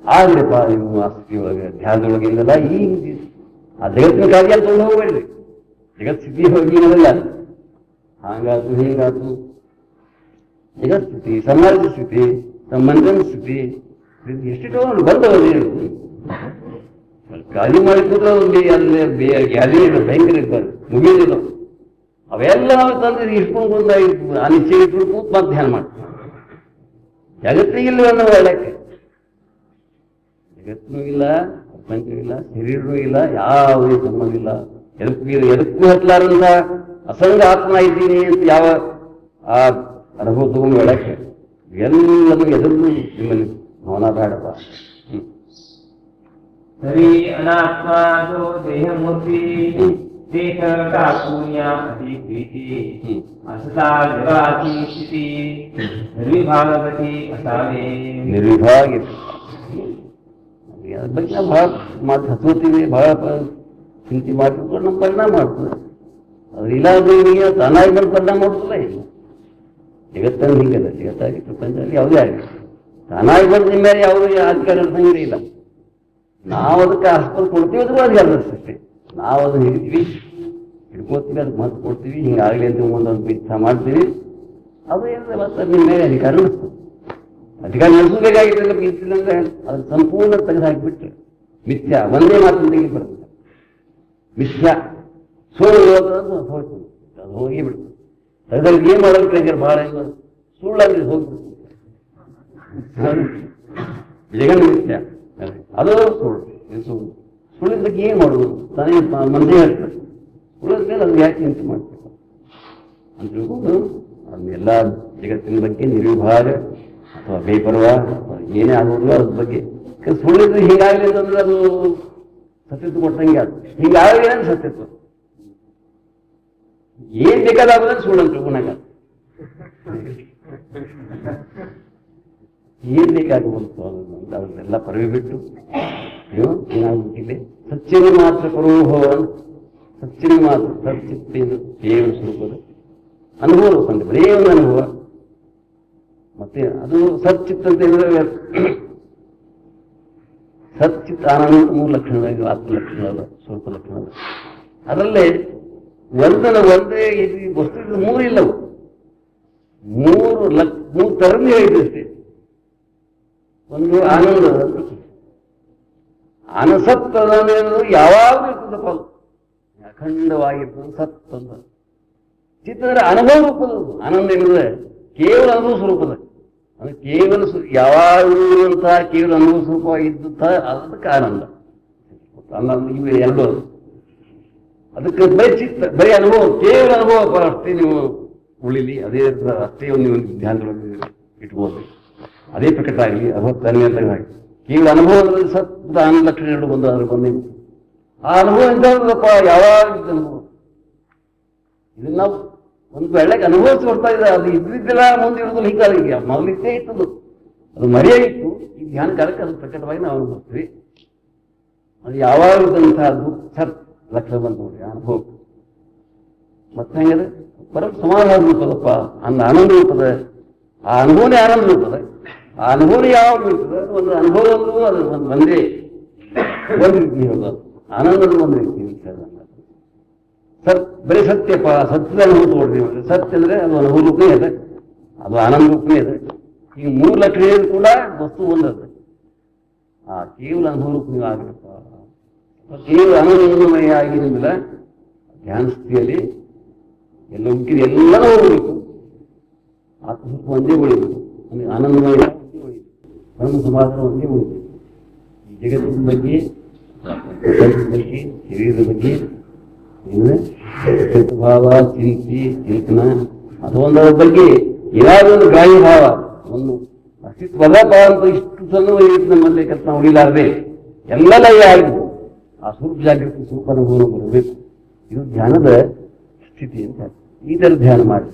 ಆಗ್ಲಿಪ್ಪ. ನೀವು ಆಸಕ್ತಿ ಒಳಗೆ ಧ್ಯಾನದೊಳಗಿಂದಲ್ಲ ಈ ಆ ಜಗತ್ತಿನ ಕಾರ್ಯ ಅಂತ ಹೋಗ್ಬೇಡ್ರಿ. ಜಗತ್ ಸ್ಥಿತಿ ಹೋಗಿ ಏನಲ್ಲ ಹಾಗಾತು ಹೀಗಾತು. ಜಗತ್ ಸ್ಥಿತಿ, ಸಮಾಜ ಸ್ಥಿತಿ, ಮಂದಿರ ಸ್ಥಿತಿ ಎಷ್ಟಿಟ್ಟು ಬಂದವರು ಗಾಳಿ ಮಾಡಿ ಕೂತ್ರೆ ಅಲ್ಲಿ ಗ್ಯಾಲಿ ಭಯಂಕರ ಇರ್ತಾರೆ ಮುಗಿಯೋದಿಲ್ಲ. ಅವೆಲ್ಲ ನಾವು ತಂದ್ರೆ ಇಟ್ಕೊಂಡು ಬಂದ ಆ ನಿಶ್ಚಯ ಇಟ್ಕೊಂಡು ಕೂತ್ ಮತ್ತೆ ಧ್ಯಾನ ಮಾಡ್ತೀವಿ. ಜಗತ್ತಿಗಿಲ್ಲ ಅನ್ನೋ ಹೇಳಕ್ಕೆ ಜಗತ್ತೂ ಇಲ್ಲ, ಪ್ರಪಂಚವೂ ಇಲ್ಲ, ಶರೀರನೂ ಇಲ್ಲ, ಯಾವುದೇ ಸಂಬಂಧ ಇಲ್ಲ. ಎದಕ್ಕೂ ಹತ್ತಲಾರಂತ ಅಸಂಗ ಆತ್ಮ ಇದ್ದೀನಿ ಅಂತ ಯಾವ ಆ ಅನುಭವ ತಗೊಂಡು ಹೇಳಕ್ಕೆ ಎಲ್ಲದೂ ಎದುರು ನಿಮ್ಮಲ್ಲಿ ಮೌನ ಬೇಡಪ್ಪ. ಸರಿ ಅನಾತ್ಮ ದೇಹ ಮೂರ್ತಿ ದೇಹ ಕಾಪುಣ್ಯ ಅತಿ ಪ್ರೀತಿ ಅಸತಾ ಜಗಾತಿ ಸ್ಥಿತಿ ನಿರ್ವಿಭಾಗವತಿ ಅಸಾವೇ ನಿರ್ವಿಭಾಗ ಅದ್ರ ಬಗ್ಗೆ ನಾವು ಭಾಳ ಮಾತು ಹತ್ಕೋತೀವಿ, ಭಾಳ ಚಿಂತೆ ಮಾಡ್ತಿರ್ತಾರೆ, ನಮ್ಮ ಪರಿಣಾಮ ಮಾಡ್ತದೆ. ಅದು ಇಲ್ಲಾದ್ರೆ ತಾನಾಗಿ ಬಂದು ಪರಿಣಾಮ ಮಾಡ್ತಲ್ಲ. ಇಲ್ಲ ಜಗತ್ತಲ್ಲಿ ಹಿಂಗಲ್ಲ, ಜಗತ್ತಾಗಿ ಪ್ರಪಂಚದಲ್ಲಿ ಯಾವುದೇ ಆಗಲಿ ತಾನಾಗಿ ಬಂದು ನಿಮ್ಮ ಮೇಲೆ ಯಾವುದೇ ಅಧಿಕಾರ ನಡೆಸಂಗಿಲ್ಲ. ಇಲ್ಲ ನಾವು ಅದಕ್ಕೆ ಆಸ್ಪತ್ರೆ ಕೊಡ್ತೀವಿ ಅದ್ರೂ ಅಧಿಕಾರ ನಡೆಸ್ತೇ. ನಾವು ಅದನ್ನು ಹಿಡ್ಕೋತೀವಿ, ಅದಕ್ಕೆ ಮದ್ದು ಕೊಡ್ತೀವಿ, ಹಿಂಗಾಗಲಿ ಅಂತ ಒಂದೊಂದು ಇಚ್ಛಾ ಮಾಡ್ತೀವಿ. ಅದು ಏನಿದೆ ಮತ್ತೆ ನಿಮ್ಮ ಮೇಲೆ ಅಧಿಕಾರ ನಡೆಸ್ತದೆ. ಅಧಿಕಾರ ನಡೆಸಬೇಕಾಗಿಲ್ಲ ಇರ್ತಿಲ್ಲ ಅಂದ್ರೆ ಅದನ್ನು ಸಂಪೂರ್ಣ ತೆಗೆದು ಹಾಕಿಬಿಟ್ರೆ ಮಿಥ್ಯಾ ಒಂದೇ ಮಾತು ತೆಗಿ ಬರ್ತದೆ. ಮಿಥ್ಯಾ ಸುಳ್ಳು ಹೋಗ್ತದೆ, ಅದು ಹೋಗಿ ಬಿಡ್ತದೆ. ಅದರಲ್ಲಿ ಏನು ಮಾಡೋದು ಭಾಳ ಸುಳ್ಳಾಗಿ ಹೋಗ್ತದೆ. ಜಗನ್ ಮಿಥ್ಯಾ ಅದು ಸುಳ್ಳು. ಸುಳ್ಳು ಸುಳ್ಳಿನ ಬಗ್ಗೆ ಏನು ಮಾಡೋದು ತಾನೇ ಮಂದಿ ಹೇಳ್ತಾರೆ. ಸುಳ್ಳಿದ ಮೇಲೆ ಅದು ಯಾಕೆ ಚಿಂತೆ ಮಾಡ್ಬೇಕು ಅಂತ ತಿಳ್ಕೊಂಡು ಅದನ್ನೆಲ್ಲ ಜಗತ್ತಿನ ಬಗ್ಗೆ ನಿರ್ವಿಭಾಗ ಅಥವಾ ಬೇಪರ್ವ ಅಥವಾ ಏನೇ ಆಗೋದು ಅದ್ರ ಬಗ್ಗೆ. ಸುಳ್ಳಿದ್ರೆ ಹೀಗಾಗಲಿ ಅಂತಂದ್ರೆ ಅದು ಸತ್ಯತ್ವ ಕೊಟ್ಟಂಗೆ ಅದು ಹೀಗಾಗಲಿ ಅಂದ್ರೆ ಸತ್ಯತ್ವ. ಏನ್ ಬೇಕಾದಾಗೋದ್ರೆ ಸುಳ್ಳು ಅಂತ ತಿಳ್ಕೊಂಡಾಗ ಏನ್ ಬೇಕಾಗುವಂತ ಅವನ್ನೆಲ್ಲ ಪರವಿ ಬಿಟ್ಟು ಏನಾಗ್ಬಿಟ್ಟಿದೆ ಸಚ್ಚಿನ ಮಾತ್ರ ಪರೋಭವನ್ ಸಚ್ಚಿನ ಮಾತ್ರ ಸಚ್ಚಿತ್ತೇನು ಕೇವಲ ಸ್ವರೂಪದ ಅನುಭವ ರೂಪಂತೆ ಬರೀ ಒಂದು ಅನುಭವ. ಮತ್ತೆ ಅದು ಸಚ್ಚಿತ್ ಅಂತ ಹೇಳಿದ್ರೆ ಸಚ್ಚಿತ್ ಆನಂದ 3 ಲಕ್ಷಣಗಳು, ಆತ್ಮಲಕ್ಷಣದ ಸ್ವಲ್ಪ ಲಕ್ಷಣದ ಅದರಲ್ಲೇ ಒಂದೇ ಇದು ವಸ್ತು 3 ಇಲ್ಲವು 3 ತರನೇ ಹೇಳಿದಷ್ಟೇ. ಒಂದು ಆನಂದ ಅನಸತ್ತದ ಯಾವಾಗಲೂ ಇರ್ತದಪ್ಪ, ಅಖಂಡವಾಗಿರ್ತದೆ ಸತ್ ಅಂತ. ಚಿತ್ತ ಅಂದ್ರೆ ಅನುಭವ ರೂಪದ ಆನಂದ ಏನಿದೆ ಕೇವಲ ಅನುಭವ ಸ್ವರೂಪದ, ಅದು ಕೇವಲ ಯಾವಾಗಲೂ ಕೇವಲ ಅನುಭವ ಸ್ವರೂಪವಾಗಿದ್ದ ಅದಕ್ಕೆ ಆನಂದ. ಇವು ಎರಡು ಅದಕ್ಕೆ ಬರೀ ಚಿತ್ತ ಬರೀ ಅನುಭವ ಕೇವಲ ಅನುಭವ ಅಷ್ಟೇ ನೀವು ಉಳಿಲಿ, ಅದೇ ಅಷ್ಟೇ ನೀವು ಧ್ಯಾನದೊಳಗೆ ಇಟ್ಬೋದು, ಅದೇ ಪ್ರಕಟ ಆಗಲಿ 62ನೇ ಅಂತ ಕೇವಲ ಅನುಭವದಲ್ಲಿ ಸತ್ತ ಆನಂದ ಲಕ್ಷಣ 2 ಬಂದು ಅದ್ರ ಬಂದೇ ಆ ಅನುಭವ ಎಂತಪ್ಪ ಯಾವಾಗ ಅನುಭವ. ಇದನ್ನ ನಾವು ಒಂದು ವೇಳೆಗೆ ಅನುಭವಿಸಿ ಬರ್ತಾ ಇದೆ, ಅದು ಇದ್ದಿದ್ದೆಲ್ಲ ಮುಂದೆ ಇರೋದು ಹೀಗಾಗಿ ಮೊದಲಿದ್ದೇ ಇತ್ತದು, ಅದು ಮರೆಯಾಗಿತ್ತು. ಈ ಧ್ಯಾನ ಕಾಲಕ್ಕೆ ಅದು ಪ್ರಕಟವಾಗಿ ನಾವು ಅನುಭವಿಸ್ತೀವಿ. ಅದು ಯಾವಾಗ ಇದ್ದಂತಹದ್ದು ಸತ್ ಲಕ್ಷಣ ಬಂತು ನೋಡಿ ಅನುಭವ. ಮತ್ತೆ ಹೆಂಗದೆ ಪರಮ ಸಮಾಧಾನ ರೂಪದಪ್ಪ ಅಂದ ಆನಂದ ರೂಪದ, ಆ ಅನುಭವನೇ ಆನಂದ ರೂಪದ. ಆ ಅನುಭವನೇ ಯಾವಾಗ ಇರ್ತದೆ ಒಂದು ಅನುಭವ ಅದು ಒಂದು ಒಂದೇ ಒಂದು ರೀತಿ ಹೇಳೋದು, ಆನಂದದ ಒಂದು ರೀತಿ ಸತ್ ಬರೀ ಸತ್ಯಪ್ಪ ಸತ್ಯದ ಅನುಭವ ತಗೊಳ್ತೀವಿ. ಸತ್ಯ ಅಂದ್ರೆ ಅದು ಅನುಭವ ರೂಪನೇ ಇದೆ, ಅದು ಆನಂದ ರೂಪನೇ ಇದೆ. ಈಗ 3 ಲಕ್ಷಣ ಕೂಡ ವಸ್ತು ಒಂದದು, ಆ ಕೇವಲ ಅನುಭವ ರೂಪನೇ ಆಗಬೇಕಪ್ಪ. ಕೇವಲ ಆನಂದಮಯ ಆಗಿರೋದಿಲ್ಲ ಧ್ಯಾನ ಸ್ಥಿತಿಯಲ್ಲಿ ಎಲ್ಲ ಹುಟ್ಟಿದ ಎಲ್ಲನೂ ಹೋಗಬೇಕು, ಆತ್ಮಸ್ವರೂಪ ಒಂದೇ ಉಳಿಬೇಕು, ಆನಂದಮಯ ಒಂದೇ ಉಳಿಬೇಕು, ಪರಮ ಸಮಾಧಾನ ಒಂದೇ ಉಳಿಬೇಕು. ಈ ಜಗತ್ತಿನ ಬಗ್ಗೆ ಬಗ್ಗೆ ಶರೀರದ ಬಗ್ಗೆ ಭಾವ ಚಿಂತಿ ಚಿಂತನ ಅದೊಂದರ ಬಗ್ಗೆ ಏನಾದೊಂದು ಗ್ರಾಹ್ಯ ಭಾವ ಒಂದು ಅಸ್ತಿತ್ವದಪ್ಪ ಅಂತ ಇಷ್ಟು ಸಣ್ಣ ನಮ್ಮಲ್ಲಿ ನಾವು ಉಳಿಲಾರದೆ ಎಲ್ಲ ಲಯ ಆಗಿದೆ. ಆ ಸ್ವರೂಪ ಜಾಗೃತಿ ಸ್ವರೂಪ ಅನುಭವ ಬರಬೇಕು. ಇದು ಧ್ಯಾನದ ಸ್ಥಿತಿ ಅಂತ. ಈ ಥರ ಧ್ಯಾನ ಮಾಡಿ